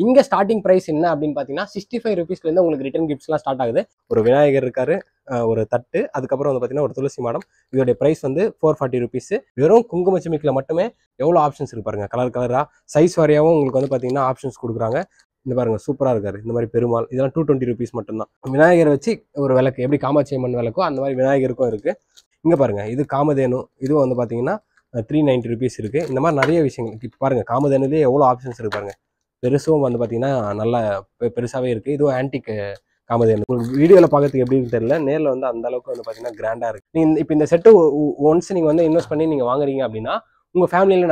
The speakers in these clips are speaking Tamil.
இங்க ஸ்டார்டிங் பிரைஸ் என்ன அப்படின்னு பாத்தீங்கன்னா 65 ருபீஸ்ல இருந்து உங்களுக்கு ரிட்டர்ன் கிஃப்ட்ஸ்லாம் ஸ்டார்ட் ஆகுது. ஒரு விநாயகர் இருக்காரு, ஒரு தட்டு, அதுக்கப்புறம் வந்து பாத்தீங்கன்னா ஒரு துளசி மாடம். இதோட பிரைஸ் வந்து 440 ருபீஸ். வெறும் குங்கும சிமிக்கில மட்டுமே எவ்வளவு ஆப்ஷன்ஸ் இருக்கு பாருங்க. கலர் கலரா சைஸ் வாரியாவும் உங்களுக்கு வந்து பாத்தீங்கன்னா ஆப்ஷன்ஸ் கொடுக்குறாங்க. இந்த பாருங்க சூப்பரா இருக்காரு. இந்த மாதிரி பெருமாள் இதெல்லாம் 220 ருபீஸ் மட்டும்தான். விநாயகரை வச்சு ஒரு விளக்கு எப்படி காமாட்சி அம்மன் விளக்கோ அந்த மாதிரி விநாயகருக்கும் இருக்கு. இங்க பாருங்க இது காமதேனு. இதுவும் வந்து பாத்தீங்கன்னா 390 ருபீஸ் இருக்கு. இந்த மாதிரி நிறைய விஷயங்கள் இப்போ பாருங்க. காமதேனுலேயே எவ்வளோ ஆப்ஷன்ஸ் இருக்கு பாருங்க. பெருசும் வந்து பாத்தீங்கன்னா நல்லா பெருசாவே இருக்கு. இதுவும் ஆன்டிக் காமதேனு. உங்களுக்கு வீடியோவில் பார்க்கறதுக்கு எப்படி இருக்குன்னு தெரியல, நேரில் வந்து அந்த அளவுக்கு வந்து பார்த்தீங்கன்னா கிராண்டாக இருக்கு. நீங்கள் இப்போ இந்த செட்டு ஒன்ஸ் நீங்கள் வந்து இன்வெஸ்ட் பண்ணி நீங்கள் வாங்குறீங்க அப்படின்னா உங்கள் ஃபேமிலியில்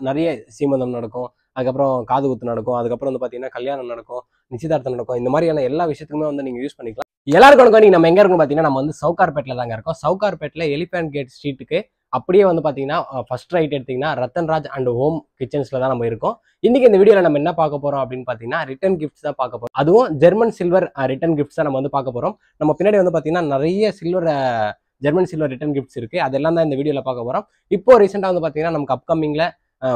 நிறைய சீமந்தம் நடக்கும், அதுக்கப்புறம் காது குத்து நடக்கும், அதுக்கப்புறம் வந்து பார்த்தீங்கன்னா கல்யாணம் நடக்கும், நிச்சயதார்த்தம் நடக்கும். இந்த மாதிரியான எல்லா விஷயத்துக்குமே வந்து நீங்கள் யூஸ் பண்ணிக்கலாம். எல்லாருக்கும் வணக்கம். நீங்கள் நம்ம எங்கே இருக்கோம் பார்த்தீங்கன்னா நம்ம வந்து சவுகார்பேட்டில் தாங்க இருக்கோம். சவுகார்பேட்டில் எலிஃபேண்ட் கேட் ஸ்ட்ரீட்டுக்கு அப்படியே வந்து பார்த்தீங்கன்னா ஃபர்ஸ்ட் ரைட் எடுத்தீங்கன்னா ரத்தன்ராஜ் அண்ட் ஹோம் கிச்சன்ஸில் தான் நம்ம இருக்கோம். இன்னைக்கு இந்த வீடியோவில் நம்ம என்ன பார்க்க போறோம் அப்படின்னு பார்த்தீங்கன்னா ரிட்டர்ன் கிஃப்ட்ஸ் தான் பார்க்க போறோம். அதுவும் ஜெர்மன் சில்வர் ரிட்டர்ன் கிஃப்ட்ஸ் தான் நம்ம வந்து பார்க்க போறோம். நம்ம பின்னாடி வந்து பார்த்தீங்கன்னா நிறைய ஜெர்மன் சில்வர் ரிட்டர்ன் கிஃப்ட்ஸ் இருக்கு. அதெல்லாம் தான் இந்த வீடியோவில் பார்க்க போறோம். இப்போ ரீசெண்டாக வந்து பார்த்தீங்கன்னா நமக்கு அப்கமிங்ல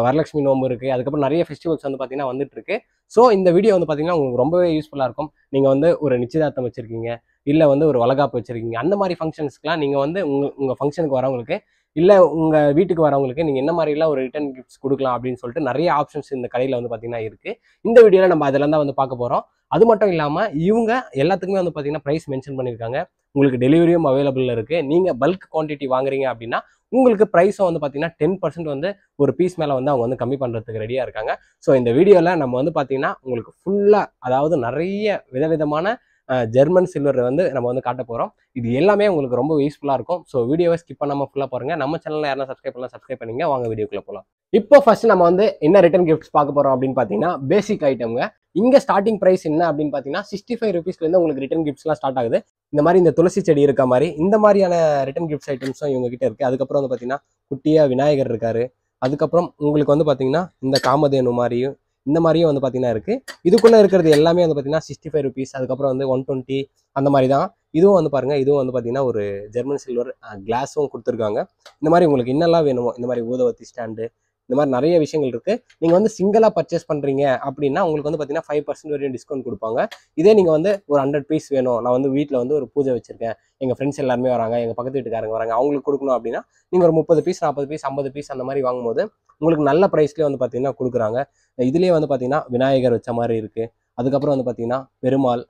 வரலட்சுமி நோம்பு இருக்கு, அதுக்கப்புறம் நிறைய ஃபெஸ்டிவல்ஸ் வந்து பார்த்தீங்கன்னா வந்துட்டு இருக்கு. ஸோ இந்த வீடியோ வந்து பார்த்தீங்கன்னா உங்களுக்கு ரொம்பவே யூஸ்ஃபுல்லாக இருக்கும். நீங்கள் வந்து ஒரு நிச்சயதார்த்தம் வச்சிருக்கீங்க, இல்லை வந்து ஒரு வளகாப்பு வச்சிருக்கீங்க, அந்த மாதிரி ஃபங்க்ஷன்ஸ்க்குலாம் நீங்கள் வந்து உங்கள் ஃபங்க்ஷனுக்கு வரவங்களுக்கு இல்லை உங்கள் வீட்டுக்கு வரவங்களுக்கு நீங்கள் என்ன மாதிரிலாம் ஒரு ரிட்டர்ன் கிஃப்ட்ஸ் கொடுக்கலாம் அப்படின்னு சொல்லிட்டு நிறைய ஆப்ஷன்ஸ் இந்த கடையில் வந்து பார்த்தீங்கன்னா இருக்குது. இந்த வீடியோவில் நம்ம அதெல்லாம் தான் வந்து பார்க்க போகிறோம். அது மட்டும் இல்லாமல் இவங்க எல்லாத்துக்குமே வந்து பார்த்தீங்கன்னா ப்ரைஸ் மென்ஷன் பண்ணியிருக்காங்க. உங்களுக்கு டெலிவரியும் அவைலபிள் இருக்குது. நீங்கள் பல்க் குவான்டிட்டி வாங்குறீங்க அப்படின்னா உங்களுக்கு ப்ரைஸும் வந்து பார்த்தீங்கன்னா 10% வந்து ஒரு பீஸ் மேலே வந்து அவங்க வந்து கம்மி பண்ணுறதுக்கு ரெடியாக இருக்காங்க. ஸோ இந்த வீடியோவில் நம்ம வந்து பார்த்தீங்கன்னா உங்களுக்கு ஃபுல்லாக அதாவது நிறைய விதவிதமான ஜெர்மன் சில்வர் வந்து நம்ம வந்து காட்ட போகிறோம். இது எல்லாமே உங்களுக்கு ரொம்ப யூஸ்ஃபுல்லாக இருக்கும். ஸோ வீடியோவை ஸ்கிப் பண்ணாமல் ஃபுல்லாக பாருங்க. நம்ம சேனலில் யாரும் சப்ஸ்கிரைப் பண்ணிங்க. வாங்க வீடியோக்குள்ள போகலாம். இப்போ ஃபர்ஸ்ட் நம்ம வந்து என்ன ரிட்டர்ன் கிஃப்ட்ஸ் பார்க்க போகிறோம் அப்படின்னு பார்த்தீங்கன்னா பேசிக் ஐட்டம்ங்க. இங்கே ஸ்டார்டிங் ப்ரைஸ் என்ன அப்படின்னு பார்த்தீங்கன்னா 65 ருபீஸ்லேருந்து உங்களுக்கு ரிட்டர்ன் கிஃப்ட்ஸ்லாம் ஸ்டார்ட் ஆகுது. இந்த மாதிரி இந்த துளசி செடி இருக்க மாதிரி இந்த மாதிரியான ரிட்டர்ன் கிஃப்ட்ஸ் ஐட்டம்ஸும் இவங்க கிட்ட இருக்குது. அதுக்கப்புறம் வந்து பார்த்தீங்கன்னா குட்டியாக விநாயகர் இருக்காரு. அதுக்கப்புறம் உங்களுக்கு வந்து பார்த்தீங்கன்னா இந்த காமதேனு மாதிரியும் இந்த மாதிரியும் வந்து பார்த்தீங்கன்னா இருக்குது. இதுக்குள்ளே இருக்கிறது எல்லாமே வந்து பார்த்தீங்கன்னா 65 ருபீஸ், அதுக்கப்புறம் வந்து 120 அந்த மாதிரி தான். இதுவும் வந்து பாருங்கள், இதுவும் வந்து பார்த்தீங்கன்னா ஒரு ஜெர்மன் சில்வர் கிளாஸும் கொடுத்துருக்காங்க. இந்த மாதிரி உங்களுக்கு என்னெல்லாம் வேணுமோ இந்த மாதிரி ஊதுவத்தி ஸ்டாண்டு இந்த மாதிரி நிறைய விஷயங்கள் இருக்குது. நீங்கள் வந்து சிங்கிளாக பர்ச்சேஸ் பண்ணுறீங்க அப்படின்னா உங்களுக்கு வந்து பார்த்தீங்கன்னா 5% வரையும் டிஸ்கவுண்ட் கொடுப்பாங்க. இதே நீங்கள் வந்து ஒரு 100 பீஸ் வேணும், நான் வந்து வீட்டில் வந்து ஒரு பூஜை வச்சிருக்கேன், எங்கள் ஃப்ரெண்ட்ஸ் எல்லாருமே வராங்க, எங்கள் பக்கத்து வீட்டுக்காரங்க வராங்க, அவங்களுக்கு கொடுக்கணும் அப்படின்னா நீங்கள் ஒரு 30 பீஸ் 40 பீஸ் 50 பீஸ் அந்த மாதிரி வாங்கும்போது உங்களுக்கு நல்ல ப்ரைஸ்லேயே வந்து பார்த்தீங்கன்னா கொடுக்குறாங்க. இதுலேயே வந்து பார்த்தீங்கன்னா விநாயகர் வச்ச மாதிரி இருக்குது. அதுக்கப்புறம் வந்து பார்த்தீங்கன்னா பெருமாள்,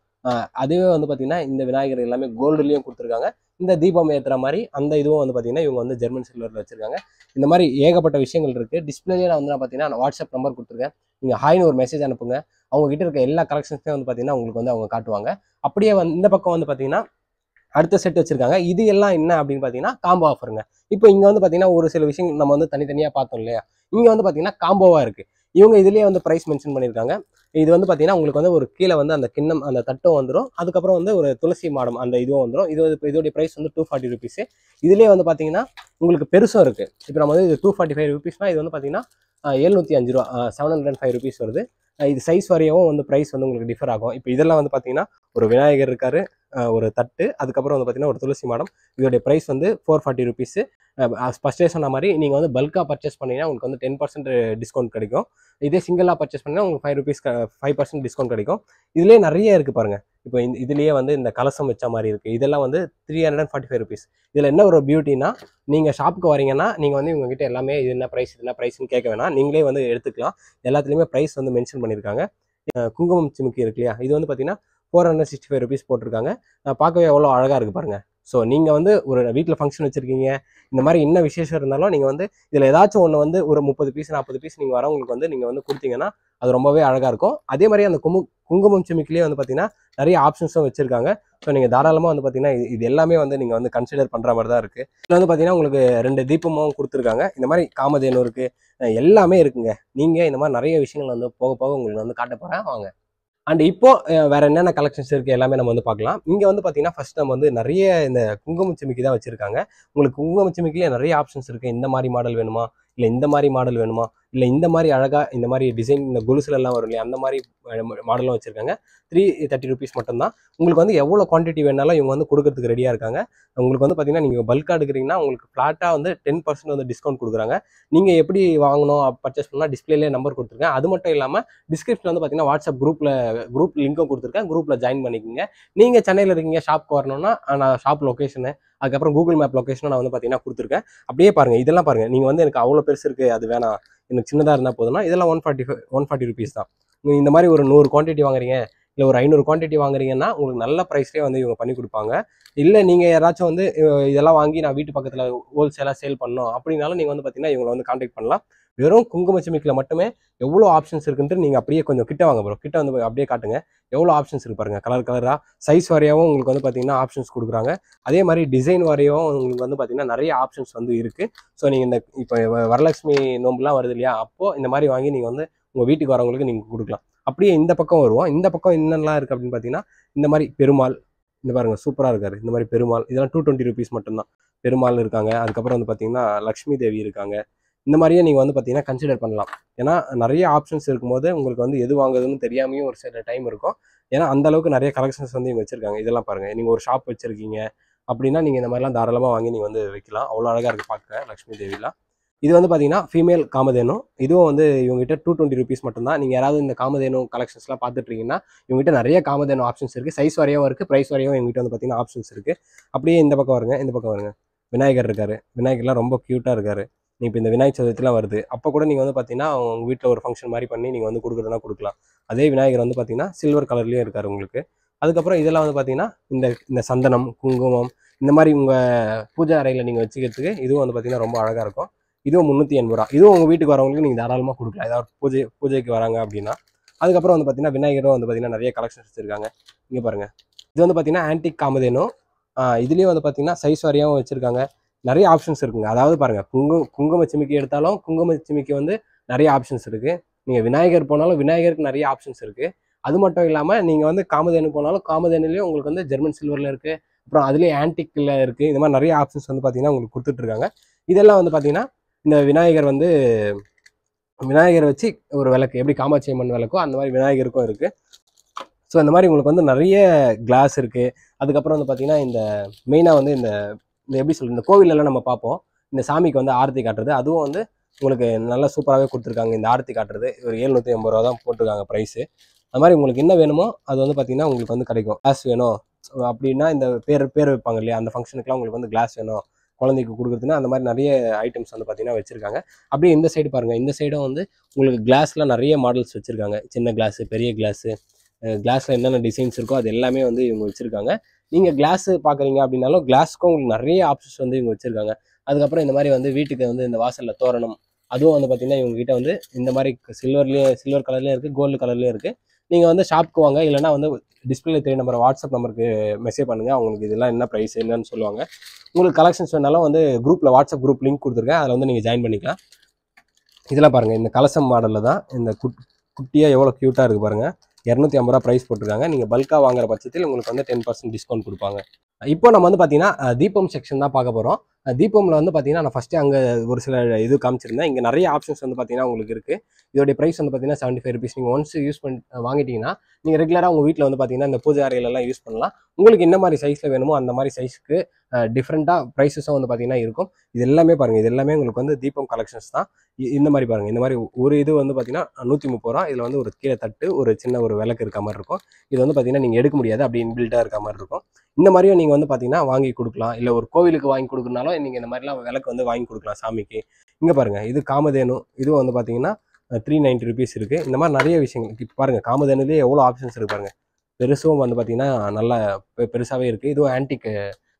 அதுவே வந்து பார்த்தீங்கன்னா இந்த விநாயகர் எல்லாமே கோல்டுலேயும் கொடுத்துருக்காங்க. இந்த தீபம் ஏற்றுற மாதிரி அந்த இதுவும் வந்து பார்த்தீங்கன்னா இவங்க வந்து ஜெர்மன் சில்வரில் வச்சிருக்காங்க. இந்த மாதிரி ஏகப்பட்ட விஷயங்கள் இருக்குது. டிஸ்பிளேயே நான் வந்து பார்த்தீங்கன்னா வாட்ஸ்அப் நம்பர் கொடுத்துருக்கேன். நீங்கள் ஹாய்னு ஒரு மெசேஜ் அனுப்புங்க. அவங்க கிட்ட இருக்க எல்லா கலெக்ஷன்ஸுமே வந்து பார்த்தீங்கன்னா உங்களுக்கு வந்து அவங்க காட்டுவாங்க. அப்படியே வந்து இந்த பக்கம் வந்து பார்த்தீங்கன்னா அடுத்த செட் வச்சிருக்காங்க. இது எல்லாம் என்ன அப்படின்னு பார்த்தீங்கன்னா காம்போ ஆஃபருங்க. இப்போ இங்கே வந்து பார்த்தீங்கன்னா ஒரு சில விஷயங்கள் நம்ம வந்து தனித்தனியாக பார்த்தோம் இல்லையா, இங்கே வந்து பார்த்தீங்கன்னா காம்போவாக இருக்குது. இவங்க இதுலேயே வந்து ப்ரைஸ் மென்ஷன் பண்ணியிருக்காங்க. இது வந்து பார்த்தீங்கன்னா உங்களுக்கு வந்து ஒரு கீழே வந்து அந்த கிண்ணம் அந்த தட்டும் வந்துடும், அதுக்கப்புறம் வந்து ஒரு துளசி மாடம் அந்த இதுவும் வந்துடும். இதோடைய ப்ரைஸ் வந்து 240 ருபீஸு. இதுலேயே வந்து பார்த்தீங்கன்னா உங்களுக்கு பெருசும் இருக்குது. இப்போ நம்ம வந்து இது 245 ருபீஸ்னால் இது வந்து பார்த்தீங்கன்னா 705 ரூபா 705 ருபீஸ் வருது. இது சைஸ் வரையவும் வந்து ப்ரைஸ் வந்து உங்களுக்கு டிஃபர் ஆகும். இப்போ இதெல்லாம் வந்து பார்த்தீங்கன்னா ஒரு விநாயகர் இருக்காரு, ஒரு தட்டு, அதுக்கப்புறம் வந்து பார்த்தீங்கன்னா ஒரு துளசி மாடம். இதோடைய ப்ரைஸ் வந்து 440 ருபீஸு. ஃபர்ஸ்டே சொன்ன மாதிரி நீங்கள் வந்து பல்காக பர்ச்சேஸ் பண்ணிங்கன்னா உங்களுக்கு வந்து 10% டிஸ்கவுண்ட் கிடைக்கும். இதே சிங்கிளாக பர்ச்சேஸ் பண்ணிங்கன்னா உங்களுக்கு 5% டிஸ்கவுண்ட் கிடைக்கும். இதுலேயே நிறைய இருக்குது பாருங்கள். இப்போ இதுலேயே வந்து இந்த கலசம் வச்ச மாதிரி இருக்குது. இதெல்லாம் வந்து 345 ருபீஸ். இதில் என்ன ஒரு பியூட்டினா, நீங்கள் ஷாப்புக்கு வரீங்கன்னா நீங்கள் வந்து இவங்ககிட்ட எல்லாமே இது என்ன ப்ரைஸ்ன்னு கேட்க வேணாம், நீங்களே வந்து எடுத்துக்கலாம். எல்லாத்துலேயுமே ப்ரைஸ் வந்து மென்ஷன் பண்ணியிருக்காங்க. குங்குமம் சிமுக்கி இருக்கு இல்லையா, இது வந்து பார்த்தீங்கன்னா 465 ருபீஸ் போட்டிருக்காங்க. பார்க்கவே எவ்வளோ அழகாக இருக்குது பாருங்கள். ஸோ நீங்கள் வந்து ஒரு வீட்டில் ஃபங்க்ஷன் வச்சுருக்கீங்க, இந்த மாதிரி என்ன விசேஷம் இருந்தாலும் நீங்கள் வந்து இதில் ஏதாச்சும் ஒன்று வந்து ஒரு 30 பீஸ் 40 பீஸ் நீங்கள் வரவங்களுக்கு வந்து நீங்கள் வந்து கொடுத்தீங்கன்னா அது ரொம்பவே அழகாக இருக்கும். அதே மாதிரி அந்த குங்குமம் சிமிக்கிலேயே வந்து பார்த்தீங்கன்னா நிறைய ஆப்ஷன்ஸும் வச்சுருக்காங்க. ஸோ நீங்கள் தாராளமாக வந்து பார்த்தீங்கன்னா இது எல்லாமே வந்து நீங்கள் வந்து கன்சிடர் பண்ணுற மாதிரி தான் இருக்குது. இதில் வந்து பார்த்தீங்கன்னா உங்களுக்கு 2 தீபமும் கொடுத்துருக்காங்க. இந்த மாதிரி காமதேனு இருக்குது, எல்லாமே இருக்குங்க. நீங்கள் இந்த மாதிரி நிறைய விஷயங்கள் வந்து போக போக உங்களுக்கு வந்து காட்ட போகிறேன் வாங்க. அண்ட் இப்போ வேற என்னென்ன கலெக்ஷன்ஸ் இருக்கு எல்லாமே நம்ம வந்து பார்க்கலாம். இங்க வந்து பாத்தீங்கன்னா ஃபர்ஸ்ட் நம்ம வந்து நிறைய இந்த குங்குமம் சிமிக்கி தான் வச்சிருக்காங்க. உங்களுக்கு குங்குமம் சிமிக்கிலே நிறைய ஆப்ஷன்ஸ் இருக்கு. இந்த மாதிரி மாடல் வேணுமா, இல்லை இந்த மாதிரி மாடல் வேணுமா, இல்லை இந்த மாதிரி அழகாக இந்த மாதிரி டிசைன் இந்த கொலுசுலலாம் வரும் இல்லையா அந்த மாதிரி மாடலும் வச்சுருக்காங்க. 330 rupees மட்டும்தான். உங்களுக்கு வந்து எவ்வளோ குவான்டிட்டி வேணாலும் இவங்க வந்து கொடுக்கறதுக்கு ரெடியாக இருக்காங்க. உங்களுக்கு வந்து பார்த்தீங்கன்னா நீங்கள் பல்காக எடுக்கிறீங்கன்னா உங்களுக்கு ஃப்ளாட்டாக வந்து 10% வந்து டிஸ்கவுண்ட் கொடுக்குறாங்க. நீங்கள் எப்படி வாங்கணும் பர்ச்சேஸ் பண்ணால் டிஸ்பிளேலே நம்பர் கொடுத்துருக்கேன். அது மட்டும் இல்லாமல் டிஸ்கிரிப்ஷனில் வந்து பார்த்தீங்கன்னா வாட்ஸ்அப் குரூப் லிங்க்கும் கொடுத்துருக்கேன். குரூப்பில் ஜாயின் பண்ணிக்கோங்க. நீங்கள் சென்னையில் இருக்கீங்க ஷாப்க்கு வரணும்னா நான் ஷாப் லொக்கேஷனு அதுக்கப்புறம் கூகுள் மேப் லொக்கேஷனும் நான் வந்து பார்த்தீங்கன்னா கொடுத்துருக்கேன். அப்படியே பாருங்கள், இதெல்லாம் பாருங்கள். நீங்கள் வந்து எனக்கு அவ்வளோ பெருசு இருக்குது அது வேணாம் எனக்கு சின்னதாக இருந்தால் போதும்னா இதெல்லாம் 140 rupees தான். நீங்கள் இந்த மாதிரி ஒரு 100 குவான்டிட்டி வாங்குறீங்க இல்லை ஒரு 500 குவான்டிட்டி வாங்குறீங்கன்னா உங்களுக்கு நல்ல ப்ரைஸ்லேயே வந்து இவங்க பண்ணி கொடுப்பாங்க. இல்லை நீங்கள் யாராச்சும் வந்து இதெல்லாம் வாங்கி நான் வீட்டு பக்கத்தில் ஹோல்சேலாக சேல் பண்ணணும் அப்படின்னாலும் நீங்கள் வந்து பார்த்தீங்கன்னா இவங்களை வந்து கான்டாக்ட் பண்ணலாம். வெறும் குங்குமச்சிமிக்கில் மட்டுமே எவ்வளோ ஆப்ஷன்ஸ் இருக்குன்ட்டு நீங்கள் அப்படியே கொஞ்சம் கிட்ட வாங்க ப்ரோ. கிட்ட வந்து அப்படியே காட்டுங்க எவ்வளோ ஆப்ஷன்ஸ் இருக்கு பாருங்க. கலராக சைஸ் வாரியாகவும் உங்களுக்கு வந்து பார்த்தீங்கன்னா ஆப்ஷன்ஸ் கொடுக்குறாங்க. அதே மாதிரி டிசைன் வாரியாகவும் உங்களுக்கு வந்து பார்த்தீங்கன்னா நிறைய ஆப்ஷன்ஸ் வந்து இருக்குது. ஸோ நீங்கள் இந்த இப்போ வரலட்சுமி நோம்புலாம் வருது இல்லையா, அப்போது இந்த மாதிரி வாங்கி நீங்கள் வந்து உங்கள் வீட்டுக்கு வரவங்களுக்கு நீங்கள் கொடுக்கலாம். அப்படியே இந்த பக்கம் வருவோம். இந்த பக்கம் என்னென்னலாம் இருக்குது அப்படின்னு பார்த்தீங்கன்னா இந்த மாதிரி பெருமாள், இந்த பாருங்கள் சூப்பராக இருக்காரு. இந்த மாதிரி பெருமாள் இதெல்லாம் 220 rupees மட்டும்தான். பெருமாள் இருக்காங்க. அதுக்கப்புறம் வந்து பார்த்தீங்கன்னா லக்ஷ்மி தேவி இருக்காங்க. இந்த மாதிரியே நீங்கள் வந்து பார்த்தீங்கன்னா கன்சிடர் பண்ணலாம். ஏன்னா நிறைய ஆப்ஷன்ஸ் இருக்கும்போது உங்களுக்கு வந்து எது வாங்குறதுன்னு தெரியாமையும் ஒரு சில டைம் இருக்கும். ஏன்னா அந்த அளவுக்கு நிறைய கலெக்ஷன்ஸ் வந்து இவங்க வச்சிருக்காங்க. இதெல்லாம் பாருங்கள், நீங்கள் ஒரு ஷாப் வச்சிருக்கீங்க அப்படின்னா நீங்கள் இந்த மாதிரிலாம் தாராளமாக வாங்கி நீங்கள் வந்து வைக்கலாம். அவ்வளோ அழகாக இருக்குது பார்க்க லக்ஷ்மி தேவிலாம். இது வந்து பார்த்தீங்கன்னா ஃபீமேல் காமதேனு. இதுவும் வந்து இவங்ககிட்ட 220 rupees மட்டும்தான். நீங்கள் யாராவது இந்த காமதேனு கலெக்ஷன்ஸ்லாம் பார்த்துட்ருக்கீங்கன்னா இவங்ககிட்ட நிறைய காமதேனு ஆப்ஷன்ஸ் இருக்குது. சைஸ் வரையும் இருக்குது, ப்ரைஸ் வரையும் இவங்ககிட்ட வந்து பார்த்தீங்கன்னா ஆப்ஷன்ஸ் இருக்குது. அப்படியே இந்த பக்கம் வருங்க. இந்த பக்கம் வருங்க, விநாயகர் இருக்காரு. விநாயகர்லாம் ரொம்ப க்யூட்டாக இருக்காரு. நீங்கள் இப்போ இந்த விநாயகர் சதுர்த்திலாம் வருது, அப்போ கூட நீங்கள் வந்து பார்த்தீங்கன்னா உங்கள் வீட்டில் ஒரு ஃபங்க்ஷன் மாதிரி பண்ணி நீங்கள் வந்து கொடுக்குறதுனா கொடுக்கலாம். அதே விநாயகர் வந்து பார்த்தீங்கன்னா சில்வர் கலர்லேயும் இருக்கார் உங்களுக்கு. அதுக்கப்புறம் இதெல்லாம் வந்து பார்த்தீங்கன்னா இந்த சந்தனம், குங்குமம் இந்த மாதிரி உங்கள் பூஜை அறையில் நீங்கள் வச்சுக்கிறதுக்கு இதுவும் வந்து பார்த்தீங்கன்னா ரொம்ப அழகாக இருக்கும். இதுவும் 380 ரூபா. இதுவும் உங்கள் வீட்டுக்கு வரவங்களுக்கு நீங்கள் தாராளமாக கொடுக்கலாம், ஏதாவது பூஜைக்கு வராங்க அப்படின்னா. அதுக்கப்புறம் வந்து பார்த்தீங்கன்னா விநாயகரும் வந்து பார்த்தீங்கன்னா நிறைய கலெக்ஷன்ஸ் வச்சுருக்காங்க. இங்கே பாருங்கள், இது வந்து பார்த்தீங்கன்னா ஆன்டிக் காமதேனு. இதுலேயும் வந்து பார்த்தீங்கன்னா சைஸ் வாரியாகவும் வச்சுருக்காங்க. நிறைய ஆப்ஷன்ஸ் இருக்குங்க. அதாவது பாருங்கள், குங்கும சிமிக்கி எடுத்தாலும் குங்கும சிமிக்கி வந்து நிறைய ஆப்ஷன்ஸ் இருக்குது. நீங்கள் விநாயகர் போனாலும் விநாயகருக்கு நிறைய ஆப்ஷன்ஸ் இருக்குது. அது மட்டும் இல்லாமல் நீங்கள் வந்து காமதேனு போனாலும் காமதேனுலேயும் உங்களுக்கு வந்து ஜெர்மன் சில்வரில் இருக்குது. அப்புறம் அதுலேயே ஆன்டிக்கில் இருக்குது. இந்த மாதிரி நிறைய ஆப்ஷன்ஸ் வந்து பார்த்தீங்கன்னா உங்களுக்கு கொடுத்துட்ருக்காங்க. இதெல்லாம் வந்து பார்த்தீங்கன்னா இந்த விநாயகர் வச்சு ஒரு விளக்கு எப்படி காமாட்சி அம்மன் விளக்கோ அந்த மாதிரி விநாயகருக்கும் இருக்குது. ஸோ இந்த மாதிரி உங்களுக்கு வந்து நிறைய கிளாஸ் இருக்குது. அதுக்கப்புறம் வந்து பார்த்தீங்கன்னா இந்த மெயினாக வந்து இந்த எப்படி சொல்கிறது, இந்த கோவிலெல்லாம் நம்ம பார்ப்போம் இந்த சாமிக்கு வந்து ஆரத்தி காட்டுறது, அதுவும் வந்து உங்களுக்கு நல்லா சூப்பராகவே கொடுத்துருக்காங்க. இந்த ஆரத்தி காட்டுறது ஒரு 780 ரூபா தான் போட்டிருக்காங்க ப்ரைஸு. அது மாதிரி உங்களுக்கு என்ன வேணுமோ அது வந்து பார்த்தீங்கன்னா உங்களுக்கு வந்து கிடைக்கும். கிளாஸ் வேணும் அப்படின்னா இந்த பேர் வைப்பாங்க இல்லையா, அந்த ஃபங்க்ஷனுக்குலாம் உங்களுக்கு வந்து கிளாஸ் வேணும் குழந்தைக்கு கொடுக்குறதுன்னா அந்த மாதிரி நிறைய ஐட்டம்ஸ் வந்து பார்த்தீங்கன்னா வச்சுருக்காங்க. அப்படியே இந்த சைடு பாருங்கள், இந்த சைடும் வந்து உங்களுக்கு கிளாஸில் நிறைய மாடல்ஸ் வச்சுருக்காங்க. சின்ன கிளாஸு, பெரிய கிளாஸு, கிளாஸில் என்னென்ன டிசைன்ஸ் இருக்கோ அது எல்லாமே வந்து இவங்க வச்சுருக்காங்க. நீங்கள் கிளாஸு பார்க்குறீங்க அப்படின்னாலும் கிளாஸுக்கும் உங்களுக்கு நிறைய ஆப்ஷன்ஸ் வந்து இவங்க வச்சுருக்காங்க. அதுக்கப்புறம் இந்த மாதிரி வந்து வீட்டுக்கு வந்து இந்த வாசலில் தோரணம், அதுவும் வந்து பார்த்திங்கன்னா இவங்ககிட்ட வந்து இந்த மாதிரி சில்வர் கலர்லேயும் இருக்குது, கோல்டு கலர்லேயும் இருக்குது. நீங்கள் வந்து ஷாப்புக்கு வாங்க, இல்லைனா வந்து டிஸ்பிளே 3 நம்பர் வாட்ஸ்அப் நம்பருக்கு மெசேஜ் பண்ணுங்கள். அவங்களுக்கு இதெல்லாம் என்ன ப்ரைஸ் என்னன்னு சொல்லுவாங்க. உங்களுக்கு கலெக்ஷன்ஸ் வேணாலும் வந்து வாட்ஸ்அப் குரூப் லிங்க் கொடுத்துருக்கேன், அதில் வந்து நீங்கள் ஜாயின் பண்ணிக்கலாம். இதெல்லாம் பாருங்கள், இந்த கலசம் மாடலில் தான் இந்த குட்டியாக எவ்வளோ க்யூட்டாக இருக்குது பாருங்கள். 250 ரூபா ப்ரைஸ் போட்டிருக்காங்க. நீங்கள் பல்காக வாங்குற பட்சத்தில் உங்களுக்கு வந்து 10% டிஸ்கவுண்ட் கொடுப்பாங்க. இப்போ நம்ம வந்து பார்த்தீங்கன்னா தீபம் செக்ஷன் தான் பார்க்க போகிறோம். தீபமில் வந்து பார்த்தீங்கன்னா நான் ஃபஸ்ட்டு அங்கே ஒரு சில இது காமிச்சிருந்தேன். இங்கே நிறைய ஆப்ஷன்ஸ் வந்து பார்த்தீங்கன்னா உங்களுக்கு இருக்குது. இதோடைய ப்ரைஸ் வந்து பார்த்தீங்கன்னா 75 rupees. நீங்கள் ஒன்ஸ் யூஸ் பண்ணி வாங்கிட்டீங்கன்னா நீங்கள் ரெகுலராக உங்கள் வீட்டில் வந்து பார்த்தீங்கன்னா இந்த பூஜை அறையிலலாம் யூஸ் பண்ணலாம். உங்களுக்கு என்ன மாதிரி சைஸில் வேணுமோ அந்த மாதிரி சைஸ்க்கு டிஃப்ரெண்ட்டாக ப்ரைஸஸும் வந்து பார்த்தீங்கன்னா இருக்கும். இது எல்லாமே பாருங்கள், இது எல்லாமே உங்களுக்கு வந்து தீபம் கலெக்ஷன்ஸ் தான். இந்த மாதிரி பாருங்கள், இந்த மாதிரி ஒரு இது வந்து பார்த்தீங்கன்னா 130 ரூபா. இதில் வந்து ஒரு கீழே தட்டு, ஒரு சின்ன ஒரு விளக்கு இருக்க மாதிரி இருக்கும். இது வந்து பார்த்தீங்கன்னா நீங்கள் எடுக்க முடியாது, அப்படி இன்பில்ட்டாக இருக்க மாதிரி இருக்கும். இந்த மாதிரியும் நீங்கள் வந்து பார்த்தீங்கன்னா வாங்கி கொடுக்கலாம். இல்லை ஒரு கோவிலுக்கு வாங்கி கொடுக்குறனாலும் நீங்கள் இந்த மாதிரிலாம் விளக்கு வந்து வாங்கி கொடுக்கலாம் சாமிக்கு. இங்கே பாருங்கள், இது காமதேனு. இதுவும் வந்து பார்த்தீங்கன்னா 390 rupees இருக்குது. இந்த மாதிரி நிறைய விஷயங்கள் இப்போ பாருங்கள், காமதேனுலேயே எவ்வளோ ஆப்ஷன்ஸ் இருக்குது பாருங்கள். பெருசும் வந்து பார்த்தீங்கன்னா நல்லா பெருசாகவே இருக்குது. இதுவும் ஆன்டிக்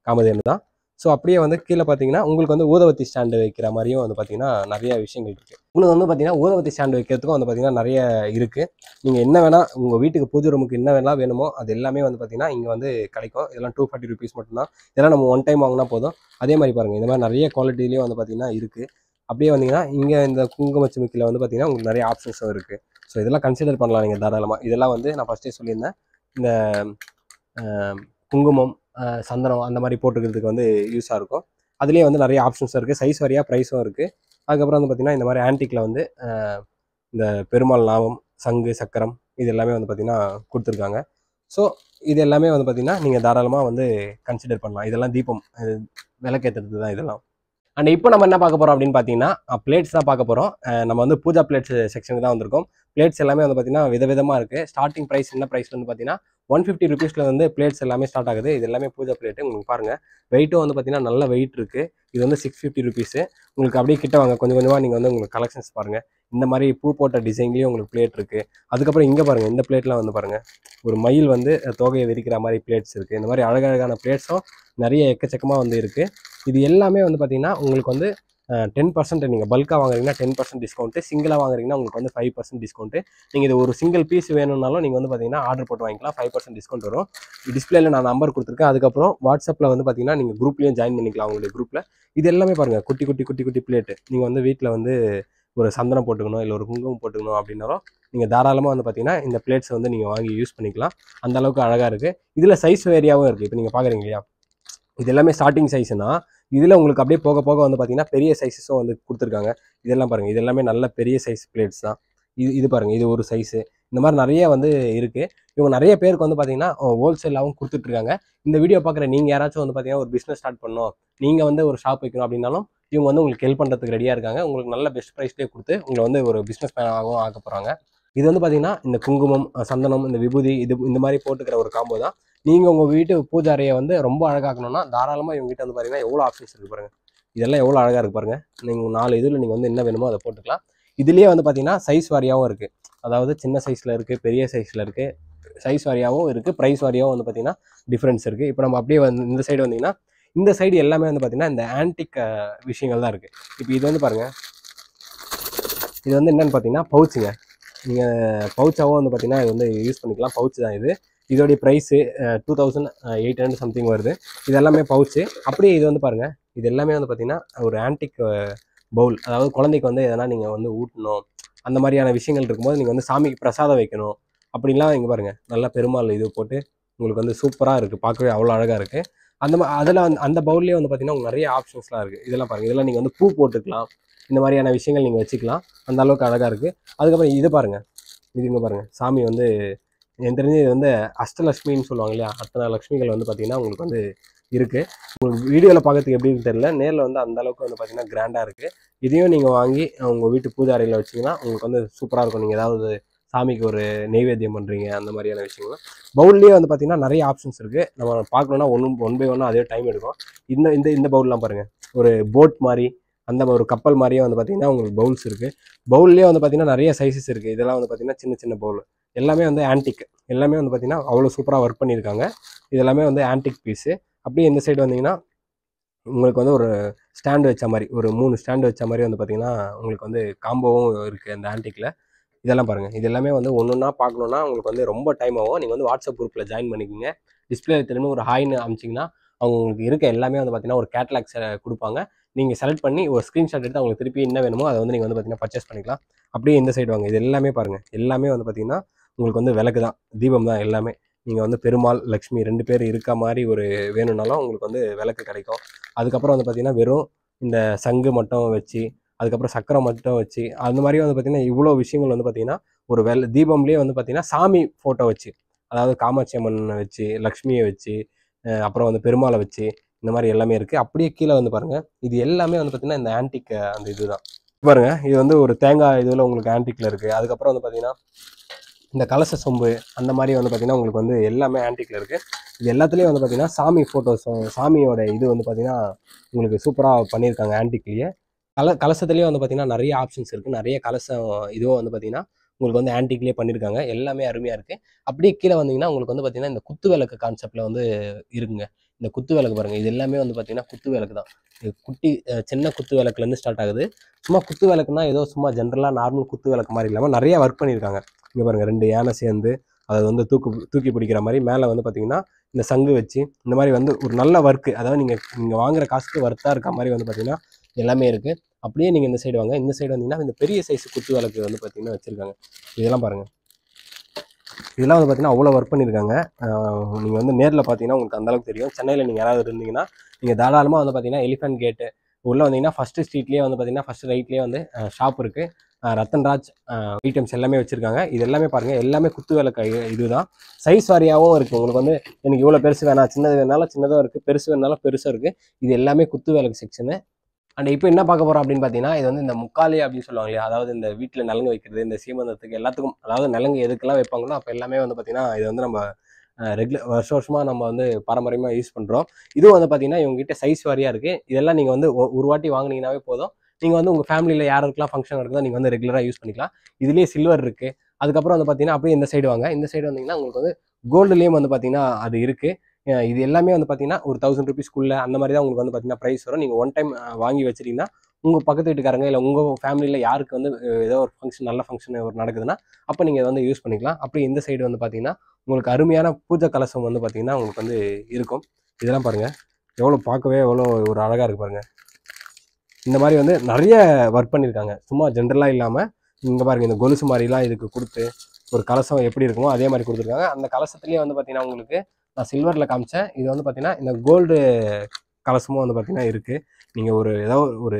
காமதேனு தான். ஸோ அப்படியே வந்து கீழே பார்த்தீங்கன்னா உங்களுக்கு வந்து ஊதுவத்தி ஸ்டாண்டு வைக்கிற மாதிரியும் வந்து பார்த்தீங்கன்னா நிறைய விஷயங்கள் இருக்குது. உங்களுக்கு வந்து பார்த்தீங்கன்னா ஊதுவத்தி ஸ்டாண்டு வைக்கிறதுக்கும் வந்து பார்த்தீங்கன்னா நிறைய இருக்குது. நீங்கள் என்ன வேணால் உங்கள் வீட்டுக்கு பூஜை ரூமுக்கு என்ன வேணால் வேணுமோ அது எல்லாமே வந்து பார்த்தீங்கன்னா இங்கே வந்து கிடைக்கும். இதெல்லாம் 240 rupees மட்டும்தான். இதெல்லாம் நம்ம ஒன் டைம் வாங்கினா போதும். அதே மாதிரி பாருங்கள், இந்த மாதிரி நிறைய குவாலிட்டிலேயும் வந்து பார்த்தீங்கன்னா இருக்குது. அப்படியே வந்தீங்கன்னா இங்கே இந்த குங்குமச்சிமிக்கில் வந்து பார்த்தீங்கன்னா உங்களுக்கு நிறைய ஆப்ஷன்ஸும் இருக்குது. ஸோ இதெல்லாம் கன்சிடர் பண்ணலாம் நீங்கள் தாராளமாக. இதெல்லாம் வந்து நான் ஃபஸ்ட்டே சொல்லியிருந்தேன், இந்த குங்குமம், சந்தனம் அந்த மாதிரி போட்டுக்கிறதுக்கு வந்து யூஸாக இருக்கும். அதுலேயே வந்து நிறைய ஆப்ஷன்ஸ் இருக்குது. சைஸ் வரையாக ப்ரைஸும் இருக்குது. அதுக்கப்புறம் வந்து பார்த்தீங்கன்னா இந்த மாதிரி ஆன்டிக்கில் வந்து இந்த பெருமாள் நாமம், சங்கு, சக்கரம் இது எல்லாமே வந்து பார்த்தீங்கன்னா கொடுத்துருக்காங்க. ஸோ இது எல்லாமே வந்து பார்த்தீங்கன்னா நீங்கள் தாராளமாக வந்து கன்சிடர் பண்ணலாம். இதெல்லாம் தீபம் விளக்கேற்றுறது தான் இதெல்லாம். அண்ட் இப்போ நம்ம என்ன பார்க்க போகிறோம் அப்படின்னு பார்த்தீங்கன்னா பிளேட்ஸ் தான் பார்க்க போகிறோம். நம்ம வந்து பூஜா பிளேட்ஸ் செக்ஷனுக்கு தான் வந்திருக்கோம். பிளேட்ஸ் எல்லாமே வந்து பார்த்தீங்கன்னா விதவிதமாக இருக்குது. ஸ்டார்டிங் ப்ரைஸ் என்ன ப்ரைஸ் வந்து பார்த்தீங்கன்னா 150 ருபீஸில் வந்து பிளேட்ஸ் எல்லாமே ஸ்டார்ட் ஆகுது. இது எல்லாமே பூஜா பிளேட்டு. உங்களுக்கு பாருங்கள் வெயிட்டும் வந்து பார்த்தீங்கன்னா நல்ல வெயிட் இருக்குது. இது வந்து 650 ருபீஸு. உங்களுக்கு அப்படியே கிட்ட வாங்க, கொஞ்சம் கொஞ்சமாக நீங்கள் வந்து உங்களுக்கு கலெக்ஷன்ஸ் பாருங்கள். இந்த மாதிரி பூ போட்ட டிசைன்லேயும் உங்களுக்கு பிளேட் இருக்குது. அதுக்கப்புறம் இங்கே பாருங்கள், இந்த பிளேட்லாம் வந்து பாருங்கள் ஒரு மயில் வந்து தொகையை விரிக்கிற மாதிரி பிளேட்ஸ் இருக்குது. இந்த மாதிரி அழகழகான பிளேட்ஸும் நிறைய எக்கச்சக்கமாக வந்து இருக்குது. இது எல்லாமே வந்து பார்த்தீங்கன்னா உங்களுக்கு வந்து 10% நீங்கள் பல்காக வாங்குறீங்கன்னா 10% டிஸ்கவுண்ட்டு, சிங்கிளாக வாங்குறீங்கன்னா உங்களுக்கு வந்து 5% டிஸ்கவுண்ட்டு. நீங்கள் இது ஒரு சிங்கிள் பீஸ் வேணும்னாலும் நீங்கள் வந்து பார்த்தீங்கன்னா ஆர்டர் போட்டு வாங்கிக்கலாம். 5% டிஸ்கவுண்ட் வரும். டிஸ்பிளேல நான் நம்பர் கொடுத்துருக்கேன். அதுக்கப்புறம் வாட்ஸ்அப்பில் வந்து பார்த்தீங்கன்னா நீங்கள் குரூப்லேயும் ஜாயின் பண்ணிக்கலாம் உங்களுடைய குரூப்பில். இது எல்லாமே பாருங்கள் குட்டி குட்டி குட்டி குட்டி பிளேட்டு. நீங்கள் வந்து வீட்டில் வந்து ஒரு சந்தனம் போட்டுக்கணும், இல்லை ஒரு குங்குமம் போட்டுக்கணும் அப்படின்னாலும் நீங்கள் தாராளமாக வந்து பார்த்தீங்கன்னா இந்த பிளேட்ஸை வந்து நீங்கள் வாங்கி யூஸ் பண்ணிக்கலாம். அந்த அளவுக்கு அழகாக இருக்குது. இதில் சைஸ் வேரியாகவும் இருக்குது. இப்போ நீங்கள் பார்க்குறீங்க இல்லையா, இது எல்லாமே ஸ்டார்டிங் சைஸ்னா இதில் உங்களுக்கு அப்படியே போக போக வந்து பார்த்தீங்கன்னா பெரிய சைஸஸும் வந்து கொடுத்துருக்காங்க. இதெல்லாம் பாருங்கள், இது எல்லாமே நல்ல பெரிய சைஸ் பிளேட்ஸ் தான். இது பாருங்கள், இது ஒரு சைஸு. இந்த மாதிரி நிறைய வந்து இருக்குது. இவங்க நிறைய பேருக்கு வந்து பார்த்தீங்கன்னா ஹோல்சேலாகவும் கொடுத்துட்ருக்காங்க. இந்த வீடியோ பார்க்குற நீங்கள் யாராச்சும் வந்து பார்த்தீங்கன்னா ஒரு பிஸ்னஸ் ஸ்டார்ட் பண்ணணும், நீங்கள் வந்து ஒரு ஷாப் வைக்கணும் அப்படின்னாலும் இவங்க வந்து உங்களுக்கு ஹெல்ப் பண்ணுறதுக்கு ரெடியாக இருக்காங்க. உங்களுக்கு நல்ல பெஸ்ட் ப்ரைஸ்லேயே கொடுத்து உங்களை வந்து ஒரு பிஸ்னஸ் மேனாகவும் ஆக்க போகிறாங்க. இது வந்து பார்த்தீங்கன்னா இந்த குங்குமம், சந்தனம், இந்த விபூதி இந்த மாதிரி போட்டுக்கிற ஒரு காம்போ தான். நீங்கள் உங்கள் வீட்டு பூஜை அறையை வந்து ரொம்ப அழகாக்கணும்னா தாராளமாக இவங்க கிட்ட வந்து பாருங்கன்னா எவ்வளோ ஆப்ஷன்ஸ் இருக்குது பாருங்கள். இதெல்லாம் எவ்வளோ அழகாக இருக்குது பாருங்கள். நீங்கள் 4 இதில் நீங்கள் வந்து என்ன வேணுமோ அதை போட்டுக்கலாம். இதுலேயே வந்து பார்த்தீங்கன்னா சைஸ் வாரியாகவும் இருக்குது. அதாவது சின்ன சைஸில் இருக்குது, பெரிய சைஸில் இருக்குது, சைஸ் வாரியாகவும் இருக்குது, ப்ரைஸ் வாரியாகவும் வந்து பார்த்தீங்கன்னா டிஃப்ரென்ஸ் இருக்குது. இப்போ நம்ம அப்படியே வந்து இந்த சைடு வந்தீங்கன்னா இந்த சைடு எல்லாமே வந்து பார்த்தீங்கன்னா இந்த ஆன்டிக் விஷயங்கள் தான் இருக்குது. இப்போ இது வந்து பாருங்கள், இது வந்து என்னென்னு பார்த்தீங்கன்னா பவுச்சுங்க. நீங்கள் பவுச்சாகவும் வந்து பார்த்தீங்கன்னா இது வந்து யூஸ் பண்ணிக்கலாம். பவுச் தான் இது. இதோடைய ப்ரைஸு 2800 சம்திங் வருது. இது எல்லாமே பவுச்சு. அப்படியே இது வந்து பாருங்கள், இது எல்லாமே வந்து பார்த்தீங்கன்னா ஒரு ஆன்டிக் பவுல். அதாவது குழந்தைக்கு வந்து எதனா நீங்கள் வந்து ஊட்டணும், அந்த மாதிரியான விஷயங்கள் இருக்கும்போது நீங்கள் வந்து சாமிக்கு பிரசாதம் வைக்கணும் அப்படின்லாம் இங்கே பாருங்கள் நல்லா பெருமாள் இது போட்டு உங்களுக்கு வந்து சூப்பராக இருக்குது. பார்க்கவே அவ்வளோ அழகாக இருக்குது. அதில் வந்து அந்த பவுல்லேயே வந்து பார்த்தீங்கன்னா உங்களுக்கு நிறைய ஆப்ஷன்ஸ்லாம் இருக்குது. இதெல்லாம் பாருங்கள், இதெல்லாம் நீங்கள் வந்து பூ போட்டுக்கலாம், இந்த மாதிரியான விஷயங்கள் நீங்கள் வச்சுக்கலாம். அந்த அளவுக்கு அழகாக இருக்குது. அதுக்கப்புறம் இது பாருங்கள், இது இங்கே பாருங்கள், சாமி வந்து எனக்கு தெரிஞ்சு இது வந்து அஷ்டலட்சுமின்னு சொல்லுவாங்க இல்லையா, அத்தனை லட்சுமிகள் வந்து பார்த்தீங்கன்னா உங்களுக்கு வந்து இருக்குது. உங்களுக்கு வீடியோவில் பார்க்கறதுக்கு எப்படின்னு தெரியல, நேரில் வந்து அந்த அளவுக்கு வந்து பார்த்தீங்கன்னா கிராண்டாக இருக்குது. இதையும் நீங்கள் வாங்கி உங்கள் வீட்டு பூஜை அறையில் வச்சிங்கன்னா உங்களுக்கு வந்து சூப்பராக இருக்கும். நீங்கள் ஏதாவது சாமிக்கு ஒரு நெய்வேத்தியம் பண்ணுறீங்க, அந்த மாதிரியான விஷயங்கள். பவுல்லேயே வந்து பார்த்தீங்கன்னா நிறைய ஆப்ஷன்ஸ் இருக்குது. நம்ம பார்க்கணுன்னா ஒன் பை ஒன்னாக அதே டைம் எடுக்கும். இந்த பவுல்லாம் பாருங்கள், ஒரு போட் மாதிரி, அந்த ஒரு கப்பல் மாதிரியே வந்து பார்த்தீங்கன்னா உங்களுக்கு பவுல்ஸ் இருக்குது. பவுல்லேயே வந்து பார்த்தீங்கன்னா நிறைய சைஸஸ் இருக்குது. இதெல்லாம் வந்து பார்த்தீங்கன்னா சின்ன சின்ன பவுல் எல்லாமே வந்து ஆன்டிக். எல்லாமே வந்து பார்த்தீங்கன்னா அவ்வளோ சூப்பராக ஒர்க் பண்ணியிருக்காங்க. இது எல்லாமே வந்து ஆன்டிக் பீஸு. அப்படியே இந்த சைடு வந்தீங்கன்னா உங்களுக்கு வந்து ஒரு ஸ்டாண்டு வச்ச மாதிரி, ஒரு 3 ஸ்டாண்டு வச்ச மாதிரி வந்து பார்த்தீங்கன்னா உங்களுக்கு வந்து காம்போவும் இருக்குது அந்த ஆன்டிக்கில். இதெல்லாம் பாருங்கள், இது எல்லாமே வந்து ஒன்றா பார்க்கணுன்னா உங்களுக்கு வந்து ரொம்ப டைம் ஆகும். நீங்கள் வந்து வாட்ஸ்அப் குரூப்பில் ஜாயின் பண்ணிக்கோங்க. டிஸ்பிளே திரும்ப ஒரு ஹாய்னு அமிச்சிங்கன்னா அவங்க உங்களுக்கு இருக்க எல்லாமே வந்து பார்த்தீங்கன்னா ஒரு கேட்லாக்ஸ் கொடுப்பாங்க. நீங்கள் செலக்ட் பண்ணி ஒரு ஸ்க்ரீன்ஷாட் எடுத்து அவங்களுக்கு திருப்பி என்ன வேணுமோ அதை வந்து நீங்கள் வந்து பார்த்தீங்கன்னா பர்ச்சேஸ் பண்ணிக்கலாம். அப்படியே இந்த சைடு வாங்க, இது எல்லாமே பாருங்கள், எல்லாமே வந்து பார்த்தீங்கன்னா உங்களுக்கு வந்து விளக்கு தான், தீபம் தான் எல்லாமே. நீங்கள் வந்து பெருமாள், லக்ஷ்மி 2 பேர் இருக்க மாதிரி ஒரு வேணும்னாலும் உங்களுக்கு வந்து விளக்கு கிடைக்கும். அதுக்கப்புறம் வந்து பார்த்தீங்கன்னா வெறும் இந்த சங்கு மட்டும் வச்சு, அதுக்கப்புறம் சக்கரம் மட்டும் வச்சு, அந்த மாதிரி வந்து பார்த்தீங்கன்னா இவ்வளோ விஷயங்கள் வந்து பார்த்தீங்கன்னா ஒரு தீபம்லேயே வந்து பார்த்தீங்கன்னா சாமி ஃபோட்டோ வச்சு, அதாவது காமாட்சி அம்மன் வச்சு, லக்ஷ்மியை வச்சு, அப்புறம் வந்து பெருமாளை வச்சு, இந்த மாதிரி எல்லாமே இருக்குது. அப்படியே கீழே வந்து பாருங்கள், இது எல்லாமே வந்து பார்த்தீங்கன்னா இந்த ஆன்டிக் அந்த இதுதான் பாருங்கள். இது வந்து ஒரு தேங்காய் இதில் உங்களுக்கு ஆன்டிக்கில் இருக்குது. அதுக்கப்புறம் வந்து பார்த்தீங்கன்னா இந்த கலச சொம்பு அந்த மாதிரி வந்து பார்த்தீங்கன்னா உங்களுக்கு வந்து எல்லாமே ஆன்டிக்கில் இருக்குது. இது எல்லாத்துலேயும் வந்து பார்த்தீங்கன்னா சாமி ஃபோட்டோஸும் சாமியோட இது வந்து பார்த்தீங்கன்னா உங்களுக்கு சூப்பராக பண்ணியிருக்காங்க ஆன்டிக்லேயே. கலசத்துலேயே வந்து பார்த்தீங்கன்னா நிறைய ஆப்ஷன்ஸ் இருக்குது. நிறைய கலசம் இதுவும் வந்து பார்த்தீங்கன்னா உங்களுக்கு வந்து ஆன்டிக்லேயே பண்ணியிருக்காங்க. எல்லாமே அருமையாக இருக்குது. அப்படியே கீழே வந்தீங்கன்னா உங்களுக்கு வந்து பார்த்தீங்கன்னா இந்த குத்து விளக்கு கான்செப்டில் வந்து இருக்குங்க. இந்த குத்து விளக்கு பாருங்கள், இது எல்லாமே வந்து பார்த்தீங்கன்னா குத்து விளக்கு தான். இது குட்டி சின்ன குத்து விளக்குலேருந்து ஸ்டார்ட் ஆகுது. சும்மா குத்து விளக்குனா ஏதோ சும்மா ஜென்ரலாக நார்மல் குத்து விளக்கு மாதிரி இல்லாமல் நிறைய ஒர்க் பண்ணியிருக்காங்க. இங்கே பாருங்கள், 2 யானை சேர்ந்து அதை வந்து தூக்கி பிடிக்கிற மாதிரி, மேலே வந்து பார்த்தீங்கன்னா இந்த சங்கு வச்சு, இந்த மாதிரி வந்து ஒரு நல்ல ஒர்க்கு. அதாவது நீங்கள் வாங்குற காசுக்கு ஒர்த்தாக இருக்க மாதிரி வந்து பார்த்தீங்கன்னா எல்லாமே இருக்குது. அப்படியே நீங்கள் இந்த சைடு வாங்க, இந்த சைடு வந்தீங்கன்னா இந்த பெரிய சைஸ் குத்து விளக்கு வந்து பார்த்தீங்கன்னா வச்சுருக்காங்க. இதெல்லாம் பாருங்கள், இதெல்லாம் வந்து பார்த்தீங்கன்னா அவ்வளோ ஒர்க் பண்ணியிருக்காங்க. நீங்கள் வந்து நேரில் பார்த்தீங்கன்னா உங்களுக்கு அந்தளவுக்கு தெரியும். சென்னையில் நீங்கள் யாராவது இருந்தீங்கன்னா நீங்கள் தாராளமாக வந்து பார்த்தீங்கன்னா எலிஃபென்ட் கேட்டு உள்ளே வந்தீங்கன்னா ஃபர்ஸ்ட் ஸ்ட்ரீட்லேயே வந்து பார்த்தீங்கன்னா ஃபர்ஸ்ட் ரைட்லேயே வந்து ஷாப் இருக்குது. ரத்தன்ராஜ் ஐட்டம்ஸ் எல்லாமே வச்சுருக்காங்க. இது எல்லாமே பாருங்கள், எல்லாமே குத்து வேலை இதுதான். சைஸ் வாரியாகவும் இருக்குது. உங்களுக்கு வந்து எனக்கு இவ்வளோ பெருசு வேணாம், சின்னது வேணாலும் சின்னதாக இருக்குது, பெருசு வேணாலும் பெருசாக இருக்குது. இது எல்லாமே குத்து வேலைக்கு செக்ஷனு. அண்ட் இப்போ என்ன பார்க்க போகிறோம் அப்படின்னு பார்த்தீங்கன்னா, இது வந்து இந்த முக்காலி அப்படின்னு சொல்லுவாங்க இல்லையா, அதாவது இந்த வீட்டில் நலங்கு வைக்கிறது, இந்த சீமந்தத்துக்கு எல்லாத்துக்கும், அதாவது நலங்கு எதுக்கெல்லாம் வைப்பாங்களோ அப்போ எல்லாமே வந்து பார்த்தீங்கன்னா இது வந்து நம்ம வருஷமாக நம்ம வந்து பாரம்பரியமாக யூஸ் பண்ணுறோம். இதுவும் வந்து பார்த்தீங்கன்னா இவங்ககிட்ட சைஸ் வாரியாக இருக்குது. இதெல்லாம் நீங்கள் வந்து ஒரு வாட்டி வாங்கினீங்கன்னாவே போதும். நீங்கள் வந்து உங்கள் ஃபேமிலியில் யாருக்கெல்லாம் ஃபங்க்ஷன் இருக்குதோ நீங்கள் வந்து ரெகுலராக யூஸ் பண்ணிக்கலாம். இதுலேயே சில்வர் இருக்குது. அதுக்கப்புறம் வந்து பார்த்தீங்கன்னா அப்படியே இந்த சைடு வாங்க. இந்த சைடு வந்தீங்கன்னா உங்களுக்கு வந்து கோல்டுலேயும் வந்து பார்த்தீங்கன்னா அது இருக்குது. இது எல்லாமே வந்து பார்த்தீங்கன்னா ஒரு 1000 ருபீஸ்க்குள்ளே அந்த மாதிரி தான் உங்களுக்கு வந்து பார்த்தீங்கன்னா ப்ரைஸ் வரும். நீங்கள் ஒன் டைம் வாங்கி வச்சிட்டிங்கன்னா உங்கள் பக்கத்து வீட்டுக்காரங்க இல்லை உங்கள் ஃபேமிலியில் யாருக்கு வந்து ஏதோ ஒரு ஃபங்க்ஷன், நல்ல ஃபங்க்ஷன் ஒரு நடக்குதுன்னா அப்போ நீங்கள் இதை வந்து யூஸ் பண்ணிக்கலாம். அப்படி இந்த சைடு வந்து பார்த்தீங்கன்னா உங்களுக்கு அருமையான பூஜை கலசம் வந்து பார்த்தீங்கன்னா உங்களுக்கு வந்து இருக்கும். இதெல்லாம் பாருங்கள், எவ்வளோ பார்க்கவே எவ்வளோ ஒரு அழகாக இருக்குது பாருங்கள். இந்த மாதிரி வந்து நிறைய ஒர்க் பண்ணியிருக்காங்க. சும்மா ஜென்ரலாக இல்லாமல் இங்கே பாருங்கள், இந்த கொலுசு மாதிரிலாம் இதுக்கு கொடுத்து ஒரு கலசம் எப்படி இருக்குமோ அதே மாதிரி கொடுத்துருக்காங்க. அந்த கலசத்துலேயே வந்து பார்த்தீங்கன்னா உங்களுக்கு நான் சில்வரில் காமிச்சேன். இது வந்து பார்த்தீங்கன்னா இந்த கோல்டு கலசமும் வந்து பார்த்தீங்கன்னா இருக்குது. நீங்கள் ஒரு ஏதோ ஒரு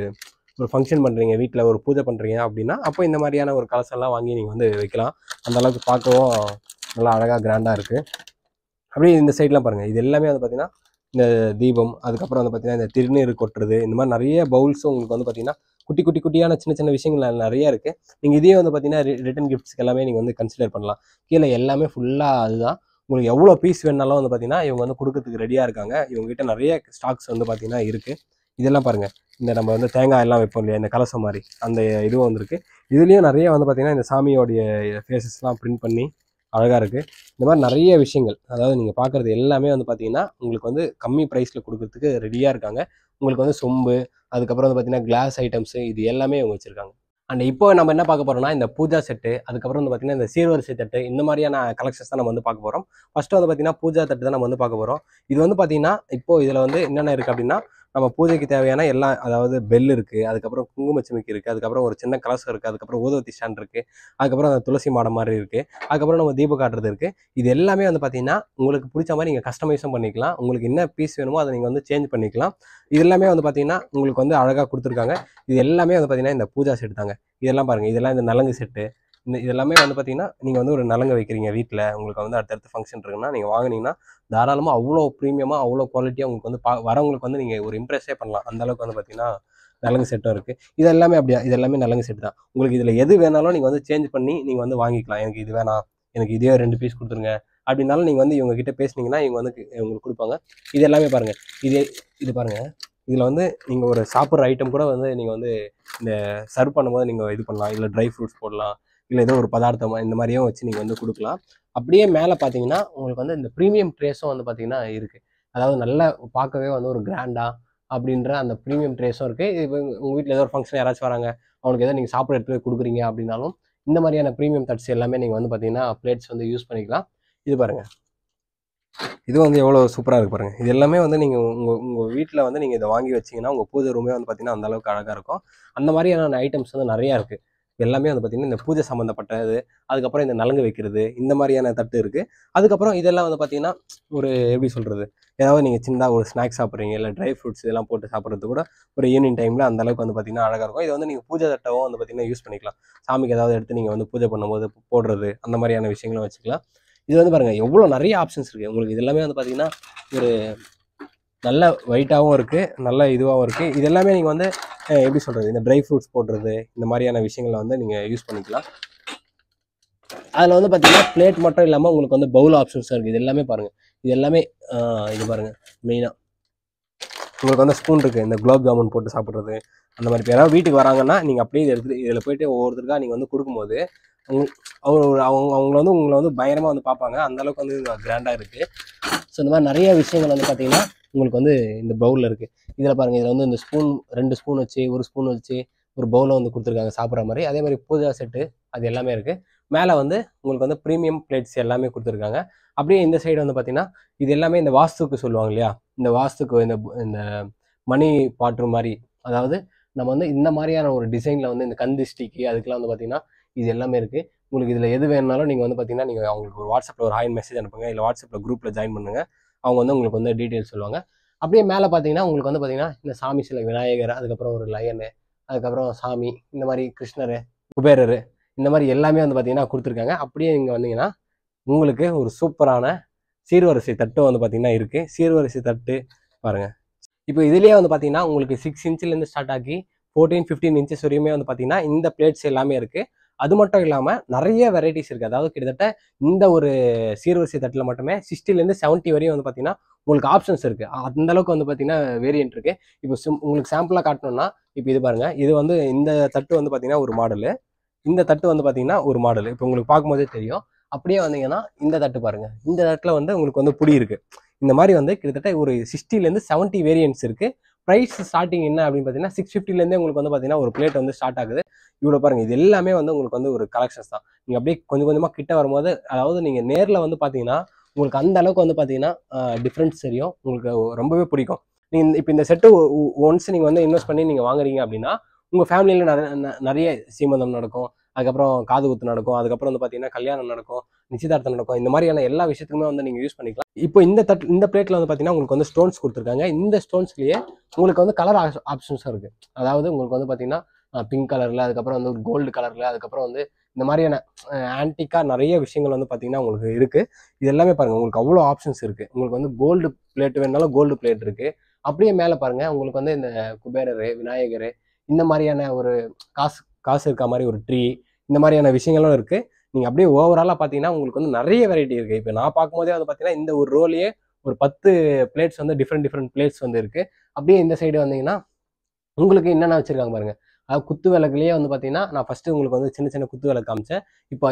ஒரு ஃபங்க்ஷன் பண்ணுறீங்க, வீட்டில் ஒரு பூஜை பண்ணுறீங்க அப்படின்னா அப்போ இந்த மாதிரியான ஒரு கலசம்லாம் வாங்கி நீங்கள் வந்து வைக்கலாம். அந்த அளவுக்கு பார்க்கவும் நல்லா அழகாக கிராண்டாக இருக்குது. அப்படியே இந்த சைட்லாம் பாருங்கள், இது எல்லாமே வந்து பார்த்தீங்கன்னா இந்த தீபம், அதுக்கப்புறம் வந்து பார்த்தீங்கன்னா இந்த திருநீர் கொட்டுறது, இந்த மாதிரி நிறைய பவுல்ஸும் உங்களுக்கு வந்து பார்த்தீங்கன்னா குட்டி குட்டி குட்டியான சின்ன சின்ன விஷயங்கள் நிறைய இருக்குது. நீங்கள் இதே வந்து பார்த்தீங்கன்னா ரிட்டன் கிஃப்ட்ஸ்க்கு எல்லாமே நீங்கள் வந்து கன்சிடர் பண்ணலாம். கீழே எல்லாமே ஃபுல்லாக அதுதான். உங்களுக்கு எவ்வளோ பீஸ் வேணாலும் வந்து பார்த்தீங்கன்னா இவங்க வந்து கொடுக்கறதுக்கு ரெடியாக இருக்காங்க. இவங்ககிட்ட நிறைய ஸ்டாக்ஸ் வந்து பார்த்தீங்கன்னா இருக்குது. இதெல்லாம் பாருங்கள், இந்த நம்ம வந்து தேங்காய் எல்லாம் வைப்போம் இல்லையா, இந்த கலசம் மாதிரி அந்த இதுவும் வந்துருக்கு. இதுலேயும் நிறைய வந்து பார்த்தீங்கன்னா இந்த சாமியோடைய ஃபேஸஸ்லாம் பிரிண்ட் பண்ணி அழகாக இருக்குது. இந்த மாதிரி நிறைய விஷயங்கள், அதாவது நீங்கள் பார்க்குறது எல்லாமே வந்து பார்த்தீங்கன்னா உங்களுக்கு வந்து கம்மி ப்ரைஸில் கொடுக்கறதுக்கு ரெடியாக இருக்காங்க. உங்களுக்கு வந்து சொம்பு, அதுக்கப்புறம் வந்து பார்த்தீங்கன்னா கிளாஸ் ஐட்டம்ஸு, இது எல்லாமே இவங்க வச்சுருக்காங்க. அண்ட் இப்போ நம்ம என்ன பார்க்க போகிறோம்னா இந்த பூஜா செட்டு, அதுக்கப்புறம் வந்து பார்த்தீங்கன்னா இந்த சீர்வரிசை தட்டு, இந்த மாதிரியான கலெக்ஷன்ஸ் தான் நம்ம வந்து பார்க்க போகிறோம். ஃபஸ்ட்டு வந்து பார்த்தீங்கன்னா பூஜா தட்டு தான் நம்ம வந்து பார்க்க போகிறோம். இது வந்து பார்த்தீங்கன்னா இப்போ இதில் வந்து என்னென்ன இருக்குது அப்படின்னா, நம்ம பூஜைக்கு தேவையான எல்லா, அதாவது பெல் இருக்குது, அதுக்கப்புறம் குங்குமச்சிமிக்கி இருக்குது, அதுக்கப்புறம் ஒரு சின்ன கலசம் இருக்குது, அதுக்கப்புறம் ஊதுவத்தி ஸ்டாண்ட் இருக்குது, அதுக்கப்புறம் அந்த துளசி மாடம் மாதிரி இருக்குது, அதுக்கப்புறம் நம்ம தீபம் காட்டுறது இருக்குது. இது எல்லாமே வந்து பார்த்தீங்கன்னா உங்களுக்கு பிடிச்ச மாதிரி நீங்கள் கஸ்டமைஸும் பண்ணிக்கலாம். உங்களுக்கு என்ன பீஸ் வேணுமோ அதை நீங்கள் வந்து சேஞ்ச் பண்ணிக்கலாம். இது எல்லாமே வந்து பார்த்தீங்கன்னா உங்களுக்கு வந்து அழகாக கொடுத்துருக்காங்க. இது எல்லாமே வந்து பார்த்தீங்கன்னா இந்த பூஜா செட்டு தாங்க. இதெல்லாம் பாருங்கள், இதெல்லாம் இந்த நலங்கு செட்டு. இதெல்லாமே வந்து பார்த்தீங்கன்னா நீங்கள் வந்து ஒரு நலங்கு வைக்கிறீங்க வீட்டில், உங்களுக்கு வந்து அடுத்தடுத்து ஃபங்க்ஷன் இருக்குன்னா நீங்கள் வாங்கினீங்கன்னா தாராளமாக அவ்வளோ ப்ரீமியமாக அவ்வளோ குவாலிட்டியாக உங்களுக்கு வந்து வரவங்களுக்கு வந்து நீங்கள் ஒரு இம்ப்ரெஸ்ஸே பண்ணலாம். அந்த அளவுக்கு வந்து பார்த்தீங்கன்னா நலங்கு செட்டும் இருக்குது. இது எல்லாமே அப்படியா, இது எல்லாமே நலங்கு செட்டு தான். உங்களுக்கு இதில் எது வேணாலும் நீங்கள் வந்து சேஞ்ச் பண்ணி நீங்கள் வந்து வாங்கிக்கலாம். எனக்கு இது வேணாம், எனக்கு இதே 2 பீஸ் கொடுத்துருங்க அப்படின்னாலும் நீங்கள் வந்து இவங்ககிட்ட பேசுனீங்கன்னா இவங்க வந்து உங்களுக்கு கொடுப்பாங்க. இது எல்லாமே பாருங்கள், இது பாருங்கள், இதில் வந்து நீங்கள் ஒரு சாப்பிட்ற ஐட்டம் கூட வந்து நீங்கள் வந்து இந்த சர்வ் பண்ணும்போது நீங்கள் இது பண்ணலாம். இல்லை ட்ரை ஃப்ரூட்ஸ் போடலாம், இல்லை ஏதோ ஒரு பதார்த்தமாக இந்த மாதிரியும் வச்சு நீங்கள் வந்து கொடுக்கலாம். அப்படியே மேலே பார்த்தீங்கன்னா உங்களுக்கு வந்து இந்த ப்ரீமியம் ட்ரேஸும் வந்து பார்த்தீங்கன்னா இருக்குது. அதாவது நல்லா பார்க்கவே வந்து ஒரு கிராண்டாக அப்படின்ற அந்த ப்ரீமியம் ட்ரேஸும் இருக்குது. இப்போ உங்கள் வீட்டில் ஏதோ ஒரு ஃபங்க்ஷன் யாராச்சும் வராங்க, அவங்களுக்கு ஏதோ நீங்கள் சாப்பிட்ற இடத்துல கொடுக்குறீங்க அப்படின்னாலும் இந்த மாதிரியான ப்ரீமியம் தட்ஸ் எல்லாமே நீங்கள் வந்து பார்த்தீங்கன்னா பிளேட்ஸ் வந்து யூஸ் பண்ணிக்கலாம். இது பாருங்கள், இது வந்து எவ்வளோ சூப்பராக இருக்குது பாருங்கள். இது எல்லாமே வந்து நீங்கள் உங்கள் வீட்டில் வந்து நீங்கள் இதை வாங்கி வச்சிங்கன்னா உங்கள் பூஜை ரூமே வந்து பார்த்தீங்கன்னா அந்தளவுக்கு அழகாக இருக்கும். அந்த மாதிரியான ஐட்டம்ஸ் வந்து நிறையா இருக்குது. எல்லாமே வந்து பார்த்தீங்கன்னா இந்த பூஜை சம்மந்தப்பட்டது, அதுக்கப்புறம் இந்த நலங்கு வைக்கிறது, இந்த மாதிரியான தட்டு இருக்குது. அதுக்கப்புறம் இதெல்லாம் வந்து பார்த்தீங்கன்னா ஒரு எப்படி சொல்கிறது, ஏதாவது நீங்கள் சின்னதாக ஒரு ஸ்நாக்ஸ் சாப்பிட்றீங்க, இல்லை ட்ரை ஃப்ரூட்ஸ் இதெல்லாம் போட்டு சாப்பிட்றது கூட ஒரு ஈவினிங் டைமில் அந்தளவுக்கு வந்து பார்த்தீங்கன்னா அழகாக இருக்கும். இது வந்து நீங்கள் பூஜை தட்டவும் வந்து பார்த்தீங்கன்னா யூஸ் பண்ணிக்கலாம். சாமிக்கு ஏதாவது எடுத்து நீங்கள் வந்து பூஜை பண்ணும்போது போடுறது, அந்த மாதிரியான விஷயங்களும் வச்சுக்கலாம். இது வந்து பாருங்கள் எவ்வளோ நிறைய ஆப்ஷன்ஸ் இருக்குது உங்களுக்கு. இது எல்லாமே வந்து பார்த்தீங்கன்னா ஒரு நல்ல வெயிட்டாகவும் இருக்குது, நல்ல இதுவாகவும் இருக்குது. இது எல்லாமே நீங்கள் வந்து எப்படி சொல்கிறது, இந்த ட்ரை ஃப்ரூட்ஸ் போடுறது, இந்த மாதிரியான விஷயங்களை வந்து நீங்கள் யூஸ் பண்ணிக்கலாம். அதில் வந்து பார்த்தீங்கன்னா பிளேட் மட்டும் இல்லாமல் உங்களுக்கு வந்து பவுல் ஆப்ஷன்ஸும் இருக்குது. இது எல்லாமே பாருங்கள், இது எல்லாமே இது பாருங்கள், மெயினாக உங்களுக்கு வந்து ஸ்பூன் இருக்குது, இந்த குலாப் ஜாமுன் போட்டு சாப்பிட்றது, அந்த மாதிரி யாராவது வீட்டுக்கு வராங்கன்னா நீங்கள் அப்படியே இதை எடுத்துகிட்டு இதில் போய்ட்டு ஒவ்வொருத்தருக்காக நீங்கள் வந்து கொடுக்கும்போது அவங்கள வந்து உங்களை வந்து பயங்கரமாக வந்து பார்ப்பாங்க. அந்தளவுக்கு வந்து கிராண்டாக இருக்குது. ஸோ இந்த மாதிரி நிறைய விஷயங்கள் வந்து பார்த்தீங்கன்னா உங்களுக்கு வந்து இந்த பவுலில் இருக்குது. இதில் பாருங்கள், இதில் வந்து இந்த ஸ்பூன் 2 ஸ்பூன் வச்சு, ஒரு ஸ்பூன் வச்சு ஒரு பவுலை வந்து கொடுத்துருக்காங்க சாப்பிட்ற மாதிரி. அதே மாதிரி பூஜா செட்டு அது எல்லாமே இருக்குது. மேலே வந்து உங்களுக்கு வந்து ப்ரீமியம் பிளேட்ஸ் எல்லாமே கொடுத்துருக்காங்க. அப்படியே இந்த சைடு வந்து பார்த்தீங்கன்னா இது எல்லாமே இந்த வாஸ்துக்கு சொல்லுவாங்க இல்லையா, இந்த வாஸ்துக்கு இந்த மணி பாட்ரு மாதிரி, அதாவது நம்ம வந்து இந்த மாதிரியான ஒரு டிசைனில் வந்து இந்த கந்திஷ்டிக்கு அதுக்கெலாம் வந்து பார்த்தீங்கன்னா இது எல்லாமே இருக்குது. உங்களுக்கு இதில் எது வேணுனாலும் நீங்கள் வந்து பார்த்தீங்கன்னா நீங்கள் அவங்களுக்கு ஒரு வாட்ஸ்அப்பில் ஒரு ஹாய் மெசேஜ் அனுப்புங்க, இல்லை வாட்ஸ்அப்பில் குரூப்பில் ஜாயின் பண்ணுங்கள். அவங்க வந்து உங்களுக்கு வந்து டீட்டெயில்ஸ் சொல்லுவாங்க. அப்படியே மேலே பார்த்தீங்கன்னா உங்களுக்கு வந்து பார்த்தீங்கன்னா இந்த சாமி சிலை விநாயகர், அதுக்கப்புறம் ஒரு லயனு, அதுக்கப்புறம் சாமி, இந்த மாதிரி கிருஷ்ணர், குபேரர், இந்த மாதிரி எல்லாமே வந்து பார்த்தீங்கன்னா கொடுத்துருக்காங்க. அப்படியே இங்கே வந்தீங்கன்னா உங்களுக்கு ஒரு சூப்பரான சீர்வரிசை தட்டும் வந்து பார்த்தீங்கன்னா இருக்கு. சீர்வரிசை தட்டு பாருங்க. இப்போ இதுலேயே வந்து பார்த்தீங்கன்னா உங்களுக்கு 6 இன்ச்சிலேருந்து ஸ்டார்ட் ஆகி 14, 15 இன்ச்சஸ் வரையுமே வந்து பார்த்தீங்கன்னா இந்த பிளேட்ஸ் எல்லாமே இருக்கு. அது மட்டும் இல்லாமல் நிறைய வெரைட்டிஸ் இருக்குது. அதாவது கிட்டத்தட்ட இந்த ஒரு சீர்வரிசை தட்டில் மட்டுமே 60லேருந்து 70 வரையும் வந்து பார்த்தீங்கன்னா உங்களுக்கு ஆப்ஷன்ஸ் இருக்குது. அந்த அளவுக்கு வந்து பார்த்தீங்கன்னா வேரியன்ட் இருக்குது. இப்போ உங்களுக்கு சாம்பிளாக காட்டணும்னா இப்போ இது பாருங்கள். இது வந்து இந்த தட்டு வந்து பார்த்தீங்கன்னா ஒரு மாடலு, இந்த தட்டு வந்து பார்த்தீங்கன்னா ஒரு மாடல். இப்போ உங்களுக்கு பார்க்கும்போதே தெரியும். அப்படியே வந்தீங்கன்னா இந்த தட்டு பாருங்க. இந்த தட்டில் வந்து உங்களுக்கு வந்து புடி இருக்கு. இந்த மாதிரி வந்து கிட்டத்தட்ட ஒரு 60லேருந்து 70 வேரியன்ட்ஸ் இருக்கு. ப்ரைஸ் ஸ்டார்டிங் என்ன அப்படின்னு பார்த்தீங்கன்னா 650லேருந்தே உங்களுக்கு வந்து பார்த்தீங்கன்னா ஒரு பிளேட் வந்து ஸ்டார்ட் ஆகுது. இவ்வளோ பாருங்க. இது எல்லாமே வந்து உங்களுக்கு வந்து ஒரு கலெக்ஷன்ஸ் தான். நீங்கள் அப்படியே கொஞ்சம் கொஞ்சமாக கிட்ட வரும்போது, அதாவது நீங்கள் நேரில் வந்து பார்த்தீங்கன்னா உங்களுக்கு அந்த அளவுக்கு வந்து பார்த்தீங்கன்னா டிஃப்ரென்ஸ் தெரியும். உங்களுக்கு ரொம்பவே பிடிக்கும். நீங்கள் இப்போ இந்த செட்டு ஒன்ஸ் நீங்கள் வந்து இன்வெஸ்ட் பண்ணி நீங்கள் வாங்குறீங்க அப்படின்னா உங்கள் ஃபேமிலியில் நிறைய சீமந்தம் நடக்கும், அதுக்கப்புறம் காது குத்து நடக்கும், அதுக்கப்புறம் வந்து பார்த்தீங்கன்னா கல்யாணம் நடக்கும், நிச்சயதார்த்தம் நடக்கும். இந்த மாதிரியான எல்லா விஷயத்துக்குமே வந்து நீங்கள் யூஸ் பண்ணிக்கலாம். இப்போ இந்த பிளேட்டில் வந்து பார்த்தீங்கன்னா உங்களுக்கு வந்து ஸ்டோன்ஸ் கொடுத்துருக்காங்க. இந்த ஸ்டோன்ஸ்லேயே உங்களுக்கு வந்து கலர் ஆப்ஷன்ஸும் இருக்குது. அதாவது உங்களுக்கு வந்து பார்த்தீங்கன்னா பிங்க் கலரில், அதுக்கப்புறம் வந்து கோல்டு கலரில், அதுக்கப்புறம் வந்து இந்த மாதிரியான ஆன்டிக்காக நிறைய விஷயங்கள் வந்து பார்த்தீங்கன்னா உங்களுக்கு இருக்குது. இது எல்லாமே பாருங்கள் உங்களுக்கு அவ்வளோ ஆப்ஷன்ஸ் இருக்குது. உங்களுக்கு வந்து கோல்டு பிளேட் வேணுனாலும் கோல்டு பிளேட் இருக்குது. அப்படியே மேலே பாருங்கள் உங்களுக்கு வந்து இந்த குபேரர், விநாயகர், இந்த மாதிரியான ஒரு காசு காசு இருக்க மாதிரி ஒரு ட்ரீ, இந்த மாதிரியான விஷயங்களும் இருக்குது. நீங்கள் அப்படியே ஓவராலாக பார்த்தீங்கன்னா உங்களுக்கு வந்து நிறைய வெரைட்டி இருக்குது. இப்போ நான் பார்க்கும்போதே வந்து பார்த்தீங்கன்னா இந்த ஒரு ரோலையே ஒரு 10 பிளேட்ஸ் வந்து டிஃப்ரெண்ட் பிளேட்ஸ் வந்து இருக்குது. அப்படியே இந்த சைடு வந்தீங்கன்னா உங்களுக்கு என்னென்ன வச்சுருக்காங்க பாருங்கள். அது குத்து விளக்குலேயே வந்து பார்த்தீங்கன்னா நான் ஃபஸ்ட்டு உங்களுக்கு வந்து சின்ன சின்ன குத்து விளக்கு காமிச்சேன். இப்போ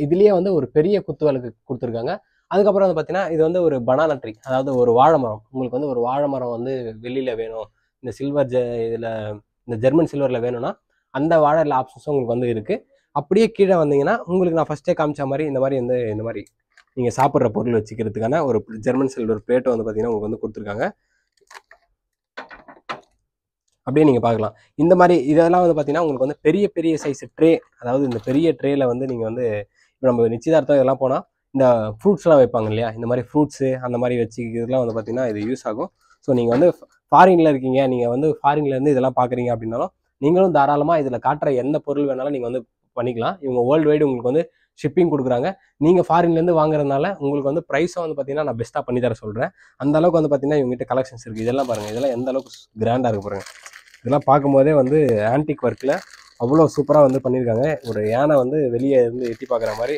இதுலேயே வந்து ஒரு பெரிய குத்து விளக்கு கொடுத்துருக்காங்க. அதுக்கப்புறம் வந்து பார்த்தீங்கன்னா இது வந்து ஒரு பனானா ட்ரீ, அதாவது ஒரு வாழை மரம். உங்களுக்கு வந்து ஒரு வாழை மரம் வந்து வெள்ளியில் வேணும், இந்த சில்வர் இதில் இந்த ஜெர்மன் சில்வரில் வேணும்னா அந்த வாழை ஆப்ஷன்ஸும் உங்களுக்கு வந்து இருக்குது. அப்படியே கீழே வந்தீங்கன்னா உங்களுக்கு நான் ஃபஸ்ட்டே காமிச்ச மாதிரி இந்த மாதிரி வந்து இந்த மாதிரி நீங்கள் சாப்பிட்ற பொருள் வச்சுக்கிறதுக்கான ஒரு ஜெர்மன் சில்வர் பிளேட்டை வந்து பார்த்தீங்கன்னா உங்களுக்கு வந்து கொடுத்துருக்காங்க. அப்படியே நீங்கள் பார்க்கலாம். இந்த மாதிரி இதெல்லாம் வந்து பார்த்தீங்கன்னா உங்களுக்கு வந்து பெரிய பெரிய சைஸ் ட்ரே, அதாவது இந்த பெரிய ட்ரேயில் வந்து நீங்கள் வந்து இப்போ நம்ம நிச்சயதார்த்தம் இதெல்லாம் போனால் இந்த ஃப்ரூட்ஸ்லாம் வைப்பாங்க இல்லையா, இந்த மாதிரி ஃப்ரூட்ஸு அந்த மாதிரி வச்சுக்கிறதுலாம் வந்து பார்த்தீங்கன்னா இது யூஸ் ஆகும். ஸோ நீங்கள் வந்து ஃபாரினில் இருக்கீங்க, நீங்கள் வந்து ஃபாரின்லேருந்து இதெல்லாம் பார்க்குறீங்க அப்படின்னாலும் நீங்களும் தாராளமாக இதில் காட்டுற எந்த பொருள் வேணாலும் நீங்கள் வந்து பண்ணிக்கலாம். இவங்க வேர்ல்டு வைடு உங்களுக்கு வந்து ஷிப்பிங் கொடுக்குறாங்க. நீங்கள் ஃபாரின்லேருந்து வாங்குறதுனால உங்களுக்கு வந்து ப்ரைஸும் வந்து பார்த்தீங்கன்னா நான் பெஸ்ட்டாக பண்ணி தர சொல்கிறேன். அந்த அளவுக்கு வந்து பார்த்தீங்கன்னா இவங்ககிட்ட கலெக்ஷன்ஸ் இருக்குது. இதெல்லாம் பாருங்கள், இதெல்லாம் எந்த அளவுக்கு கிராண்டாக இருக்கு பாருங்கள். இதெல்லாம் பார்க்கும்போதே வந்து ஆன்டிக் ஒர்க்கில் அவ்வளோ சூப்பராக வந்து பண்ணியிருக்காங்க. ஒரு யானை வந்து வெளியே இருந்து எட்டி பார்க்குற மாதிரி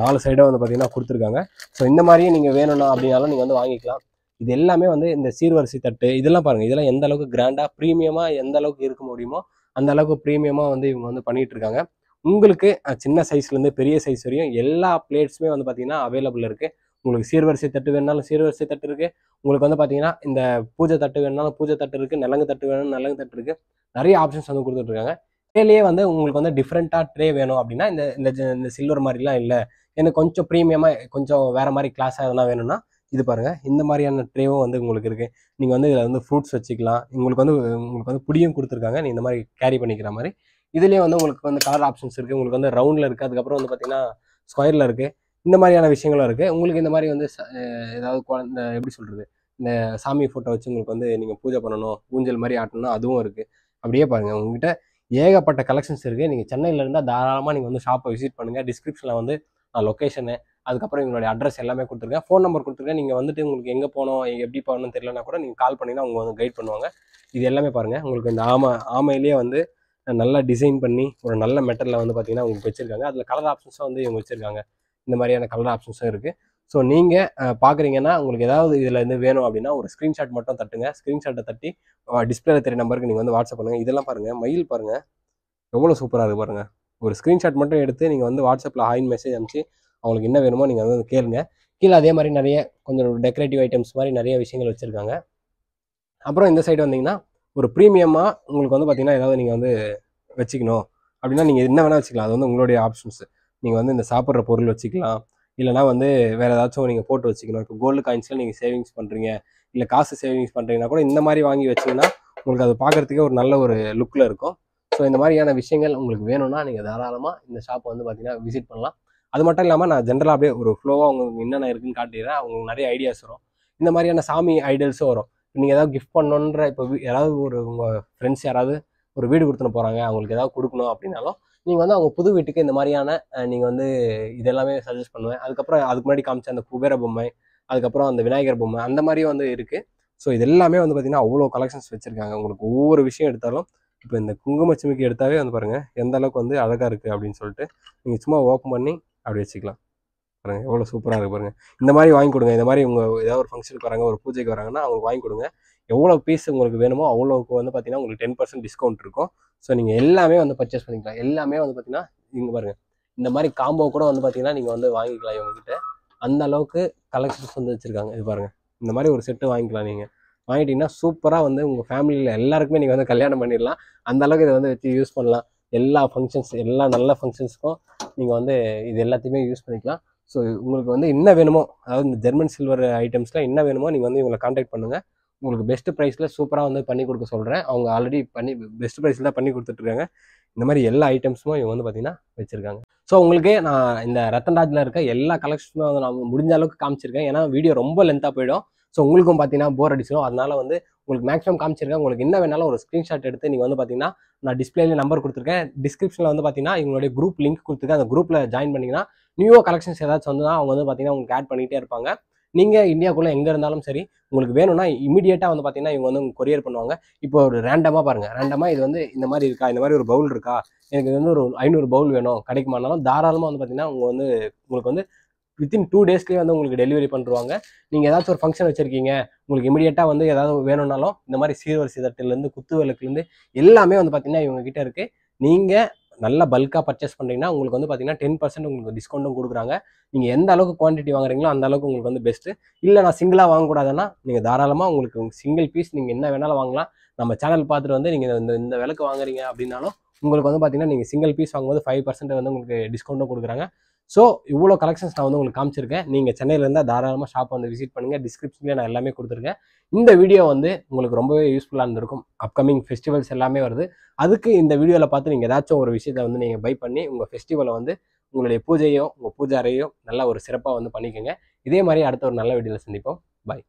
4 சைடாக வந்து பார்த்தீங்கன்னா கொடுத்துருக்காங்க. ஸோ இந்த மாதிரியே நீங்கள் வேணும்னா அப்படின்னாலும் நீங்கள் வந்து வாங்கிக்கலாம். இது எல்லாமே வந்து இந்த சீர்வரிசை தட்டு இதெல்லாம் பாருங்கள். இதெல்லாம் எந்த அளவுக்கு கிராண்டாக ப்ரீமியமாக எந்த அளவுக்கு இருக்க முடியுமோ அந்த அளவுக்கு ப்ரீமியமாக வந்து இவங்க வந்து பண்ணிகிட்டு இருக்காங்க. உங்களுக்கு சின்ன சைஸ்லேருந்து பெரிய சைஸ் வரையும் எல்லா பிளேட்ஸுமே வந்து பார்த்தீங்கன்னா அவைலபிள் இருக்குது. உங்களுக்கு சீர்வரிசை தட்டு வேணுனாலும் சீர்வரிசை தட்டு இருக்குது. உங்களுக்கு வந்து பார்த்தீங்கன்னா இந்த பூஜை தட்டு வேணுனாலும் பூஜை தட்டு இருக்குது, நலங்கு தட்டு வேணும் நலங்கு தட்டு இருக்குது. நிறைய ஆப்ஷன்ஸ் வந்து கொடுத்துட்ருக்காங்க. ட்ரேலேயே வந்து உங்களுக்கு வந்து டிஃப்ரெண்ட்டாக ட்ரே வேணும் அப்படின்னா இந்த சில்வர் மாதிரிலாம் இல்லை, எனக்கு கொஞ்சம் ப்ரீமியமாக கொஞ்சம் வேறு மாதிரி கிளாஸாக எதனா வேணும்னா இது பாருங்கள். இந்த மாதிரியான ட்ரேவும் வந்து உங்களுக்கு இருக்குது. நீங்கள் வந்து இதில் வந்து ஃப்ரூட்ஸ் வச்சுக்கலாம். உங்களுக்கு வந்து புடியும் கொடுத்துருக்காங்க, நீ இந்த மாதிரி கேரி பண்ணிக்கிற மாதிரி. இதுலேயே வந்து உங்களுக்கு வந்து கலர் ஆப்ஷன்ஸ் இருக்குது. உங்களுக்கு வந்து ரவுண்டில் இருக்குது, அதுக்கப்புறம் வந்து பார்த்தீங்கன்னா ஸ்கொயரில் இருக்குது. இந்த மாதிரியான விஷயங்களும் இருக்குது. உங்களுக்கு இந்த மாதிரி வந்து ஏதாவது குழந்தை எப்படி சொல்கிறது, இந்த சாமி ஃபோட்டோ வச்சு உங்களுக்கு வந்து நீங்கள் பூஜை பண்ணணும், ஊஞ்சல் மாதிரி ஆட்டணும்னா அதுவும் இருக்குது. அப்படியே பாருங்கள், உங்ககிட்ட ஏகப்பட்ட கலெக்ஷன்ஸ் இருக்குது. நீங்கள் சென்னையில் இருந்தால் தாராளமாக நீங்கள் வந்து ஷாப்பை விசிட் பண்ணுங்கள். டிஸ்கிரிப்ஷனில் வந்து லொக்கேஷனு, அதுக்கப்புறம் எங்களுடைய அட்ரஸ் எல்லாமே கொடுத்துருக்கேன், ஃபோன் நம்பர் கொடுத்துருக்கேன். நீங்கள் வந்துட்டு உங்களுக்கு எங்கே போகணும் எப்படி போகணும்னு தெரியலனா கூட நீங்கள் கால் பண்ணிங்கன்னா அவங்க வந்து கைட் பண்ணுவாங்க. இது எல்லாமே பாருங்கள். உங்களுக்கு இந்த ஆமையிலேயே வந்து நல்லா டிசைன் பண்ணி ஒரு நல்ல மெட்டரில் வந்து பார்த்தீங்கன்னா உங்களுக்கு வச்சுருக்காங்க. அதில் கலர் ஆப்ஷன்ஸும் வந்து இவங்க வச்சுருக்காங்க. இந்த மாதிரியான கலர் ஆப்ஷன்ஸும் இருக்குது. ஸோ நீங்கள் பார்க்குறீங்கன்னா உங்களுக்கு ஏதாவது இதில் இருந்து வேணும் அப்படின்னா ஒரு ஸ்க்ரீன்ஷாட் மட்டும் தட்டுங்க. ஸ்க்ரீன்ஷாட்டை தட்டி டிஸ்பிளேல தெரிய நம்பருக்கு நீங்கள் வந்து வாட்ஸ்அப் பண்ணுங்கள். இதெல்லாம் பாருங்கள், மயில் பாருங்கள் எவ்வளோ சூப்பராக இருக்குது பாருங்கள். ஒரு ஸ்க்ரீன்ஷாட் மட்டும் எடுத்து நீங்கள் வந்து வாட்ஸ்அப்பில் ஹாய்னு மெசேஜ் அனுப்பிச்சு அவங்களுக்கு என்ன வேணுமோ நீங்கள் வந்து கேளுங்க. கீழே அதே மாதிரி நிறைய கொஞ்சம் டெக்கரேட்டிவ் ஐட்டம்ஸ் மாதிரி நிறைய விஷயங்கள் வச்சுருக்காங்க. அப்புறம் இந்த சைடு வந்தீங்கன்னா ஒரு ப்ரீமியமாக உங்களுக்கு வந்து பார்த்தீங்கன்னா ஏதாவது நீங்கள் வந்து வச்சுக்கணும் அப்படின்னா நீங்கள் என்ன வேணால் வச்சுக்கலாம். அது வந்து உங்களுடைய ஆப்ஷன்ஸு. நீங்கள் வந்து இந்த சாப்பிட்ற பொருள் வச்சுக்கலாம், இல்லைனா வந்து வேறு ஏதாச்சும் நீங்கள் போட்டு வச்சுக்கணும். இப்போ கோல்டு காயின்ஸில் நீங்கள் சேவிங்ஸ் பண்ணுறீங்க, இல்லை காசு சேவிங்ஸ் பண்ணுறீங்கன்னா கூட இந்த மாதிரி வாங்கி வச்சிங்கன்னா உங்களுக்கு அது பார்க்குறதுக்கே ஒரு நல்ல ஒரு லுக்கில் இருக்கும். ஸோ இந்த மாதிரியான விஷயங்கள் உங்களுக்கு வேணும்னா நீங்கள் தாராளமாக இந்த ஷாப்பை வந்து பார்த்தீங்கன்னா விசிட் பண்ணலாம். அது மட்டும் இல்லாமல் நான் ஜென்ரலாக அப்படியே ஒரு ஃப்ளோவாக உங்களுக்கு என்னென்ன இருக்குன்னு காட்டிடுறேன். அவங்களுக்கு நிறைய ஐடியாஸ் வரும். இந்த மாதிரியான சாமி ஐடல்ஸும் வரும். நீங்கள் ஏதாவது கிஃப்ட் பண்ணணுன்ற இப்போ யாராவது உங்கள் ஃப்ரெண்ட்ஸ் யாராவது ஒரு வீடு கொடுத்துன்னு போகிறாங்க, அவங்களுக்கு ஏதாவது கொடுக்கணும் அப்படின்னாலும் நீங்கள் வந்து அவங்க புது வீட்டுக்கு இந்த மாதிரியான நீங்கள் வந்து இதெல்லாமே சஜஸ்ட் பண்ணுவேன். அதுக்கப்புறம் அதுக்கு முன்னாடி காமிச்ச அந்த குபேர பொம்மை, அதுக்கப்புறம் அந்த விநாயகர் பொம்மை, அந்த மாதிரியும் வந்து இருக்குது. ஸோ இது எல்லாமே வந்து பார்த்தீங்கன்னா அவ்வளோ கலெக்ஷன்ஸ் வச்சுருக்காங்க. உங்களுக்கு ஒவ்வொரு விஷயம் எடுத்தாலும் இப்போ இந்த குங்குமச்சிமிக்கு எடுத்தாவே வந்து பாருங்கள் எந்த அளவுக்கு வந்து அழகாக இருக்குது அப்படின்னு சொல்லிட்டு நீங்கள் சும்மா ஓப்பன் பண்ணி அப்படி வச்சுக்கலாம். பாருங்கள் எவ்வளோ சூப்பராக இருக்குது பாருங்கள். இந்த மாதிரி வாங்கி கொடுங்க. இந்த மாதிரி உங்கள் ஏதாவது ஒரு ஃபங்க்ஷனுக்கு வராங்க, ஒரு பூஜைக்கு வராங்கன்னா அவங்களுக்கு வாங்கி கொடுங்க. எவ்வளோ பீஸ் உங்களுக்கு வேணுமோ அவ்வளோக்கு வந்து பார்த்தீங்கன்னா உங்களுக்கு 10% டிஸ்கவுண்ட் இருக்கும். ஸோ நீங்கள் எல்லாமே வந்து பர்ச்சேஸ் பண்ணிக்கலாம். எல்லாமே வந்து பார்த்தீங்கன்னா இங்கே பாருங்கள் இந்த மாதிரி காம்போ கூட வந்து பார்த்தீங்கன்னா நீங்கள் வந்து வாங்கிக்கலாம் இவங்ககிட்ட. அந்த அளவுக்கு கலெக்ஷன்ஸ் வந்து வச்சுருக்காங்க. இது பாருங்கள் இந்த மாதிரி ஒரு செட்டு வாங்கிக்கலாம். நீங்கள் வாங்கிட்டீங்கன்னா சூப்பராக வந்து உங்கள் ஃபேமிலியில் எல்லாருக்குமே நீங்கள் வந்து கல்யாணம் பண்ணிடலாம். அந்த அளவுக்கு இதை வந்து வச்சு யூஸ் பண்ணலாம். எல்லா ஃபங்க்ஷன்ஸ், எல்லா நல்ல ஃபங்க்ஷன்ஸுக்கும் நீங்கள் வந்து இது எல்லாத்தையுமே யூஸ் பண்ணிக்கலாம். ஸோ உங்களுக்கு வந்து என்ன வேணுமோ, அதாவது இந்த ஜெர்மன் சில்வர் ஐட்டம்ஸில் என்ன வேணுமோ நீங்கள் வந்து இவங்களை காண்டாக்ட் பண்ணுங்கள். உங்களுக்கு பெஸ்ட் ப்ரைஸில் சூப்பராக வந்து பண்ணி கொடுக்க சொல்கிறேன். அவங்க ஆல்ரெடி பெஸ்ட் ப்ரைஸில் தான் பண்ணி கொடுத்துட்ருக்காங்க. இந்த மாதிரி எல்லா ஐட்டம்ஸும் இவங்க வந்து பார்த்தீங்கன்னா வச்சுருக்காங்க. ஸோ உங்களுக்கு நான் இந்த ரத்தன்ராஜில் இருக்க எல்லா கலெக்ஷனும் வந்து நான் முடிஞ்ச அளவுக்கு காமிச்சிருக்கேன். ஏன்னா வீடியோ ரொம்ப லென்த்தாக போயிடும். ஸோ உங்களுக்கும் பார்த்தீங்கன்னா போர் அடிச்சிடும். அதனால வந்து உங்களுக்கு மேக்ஸிமம் காமிச்சிருக்கேன். உங்களுக்கு என்ன வேணாலும் ஒரு ஸ்க்ரீன்ஷாட் எடுத்து நீங்கள் வந்து பார்த்தீங்கன்னா நான் டிஸ்பிளேல நம்பர் கொடுத்துருக்கேன். டிஸ்கிரிப்ஷனில் வந்து பார்த்தீங்கன்னா எங்களுடைய குரூப் லிங்க் கொடுத்துருக்கேன். அந்த குரூப்பில் ஜாயின் பண்ணிங்கன்னா நியூவாக கலெக்ஷன்ஸ் ஏதாச்சும் வந்துன்னா அவங்க வந்து பார்த்தீங்கன்னா உங்களுக்கு ஆட் பண்ணிகிட்டே இருப்பாங்க. நீங்கள் இந்தியாவுக்குள்ளே எங்கே இருந்தாலும் சரி உங்களுக்கு வேணும்னா இமீடியட்டாக வந்து பார்த்தீங்கன்னா இவங்க வந்து உங்களுக்கு கொரியர் பண்ணுவாங்க. இப்போ ஒரு ரேண்டமாக பாருங்கள், ரேண்டமாக இது வந்து இந்த மாதிரி இருக்கா, இந்த மாதிரி ஒரு பவுல் இருக்கா, எனக்கு வந்து ஒரு 500 பவுல் வேணும் கிடைக்குமானாலும் தாராளமாக வந்து பார்த்தீங்கன்னா உங்களுக்கு வந்து வித்தின் 2 டேஸ்லேயே வந்து உங்களுக்கு டெலிவரி பண்ணிருவாங்க. நீங்கள் ஏதாச்சும் ஒரு ஃபங்க்ஷன் வச்சுருக்கீங்க, உங்களுக்கு இமீடியட்டாக வந்து ஏதாவது வேணும்னாலும் இந்த மாதிரி சீர்வரிசை தட்டுலேருந்து குத்து விளக்குலேருந்து எல்லாமே வந்து பார்த்தீங்கன்னா இவங்க கிட்ட இருக்குது. நீங்கள் நல்லா பல்காக பர்ச்சேஸ் பண்ணுறீங்கன்னா உங்களுக்கு வந்து பார்த்தீங்கன்னா 10% உங்களுக்கு டிஸ்கவுண்ட்டும் கொடுக்குறாங்க. நீங்கள் எந்த அளவுக்கு குவான்டிட்டி வாங்குறீங்களோ அந்த அளவுக்கு உங்களுக்கு வந்து பெஸ்ட்டு. இல்லை நான் சிங்கிளாக வாங்கக்கூடாதுன்னா நீங்கள் தாராளமாக உங்களுக்கு சிங்கிள் பீஸ் நீங்கள் என்ன வேணாலும் வாங்கலாம். நம்ம சேனல் பார்த்துட்டு வந்து நீங்கள் இந்த விலைக்கு வாங்குறீங்க அப்படின்னாலும் உங்களுக்கு வந்து பார்த்தீங்கன்னா நீங்கள் சிங்கிள் பீஸ் வாங்கும்போது 5% வந்து உங்களுக்கு டிஸ்கவுண்ட்டும் கொடுக்குறாங்க. ஸோ இவ்வளோ கலெக்ஷன்ஸ் நான் வந்து உங்களுக்கு காமிச்சிருக்கேன். நீங்கள் சென்னையில் இருந்தால் தாராளமாக ஷாப் வந்து விசிட் பண்ணுங்கள். டிஸ்கிரிப்ஷன்லேயே நான் எல்லாமே கொடுத்துருக்கேன். இந்த வீடியோ வந்து உங்களுக்கு ரொம்பவே யூஸ்ஃபுல்லாக இருந்திருக்கும். அப்கமிங் ஃபெஸ்டிவல்ஸ் எல்லாமே வருது. அதுக்கு இந்த வீடியோவில் பார்த்து நீங்கள் ஏதாச்சும் ஒரு விஷயத்தை வந்து நீங்கள் பை பண்ணி உங்கள் ஃபெஸ்டிவலை வந்து உங்களுடைய பூஜையோ உங்கள் பூஜை அறையோ நல்லா ஒரு சிறப்பாக வந்து பண்ணிக்கோங்க. இதே மாதிரி அடுத்த ஒரு நல்ல வீடியோவில் சந்திப்போம். பாய்.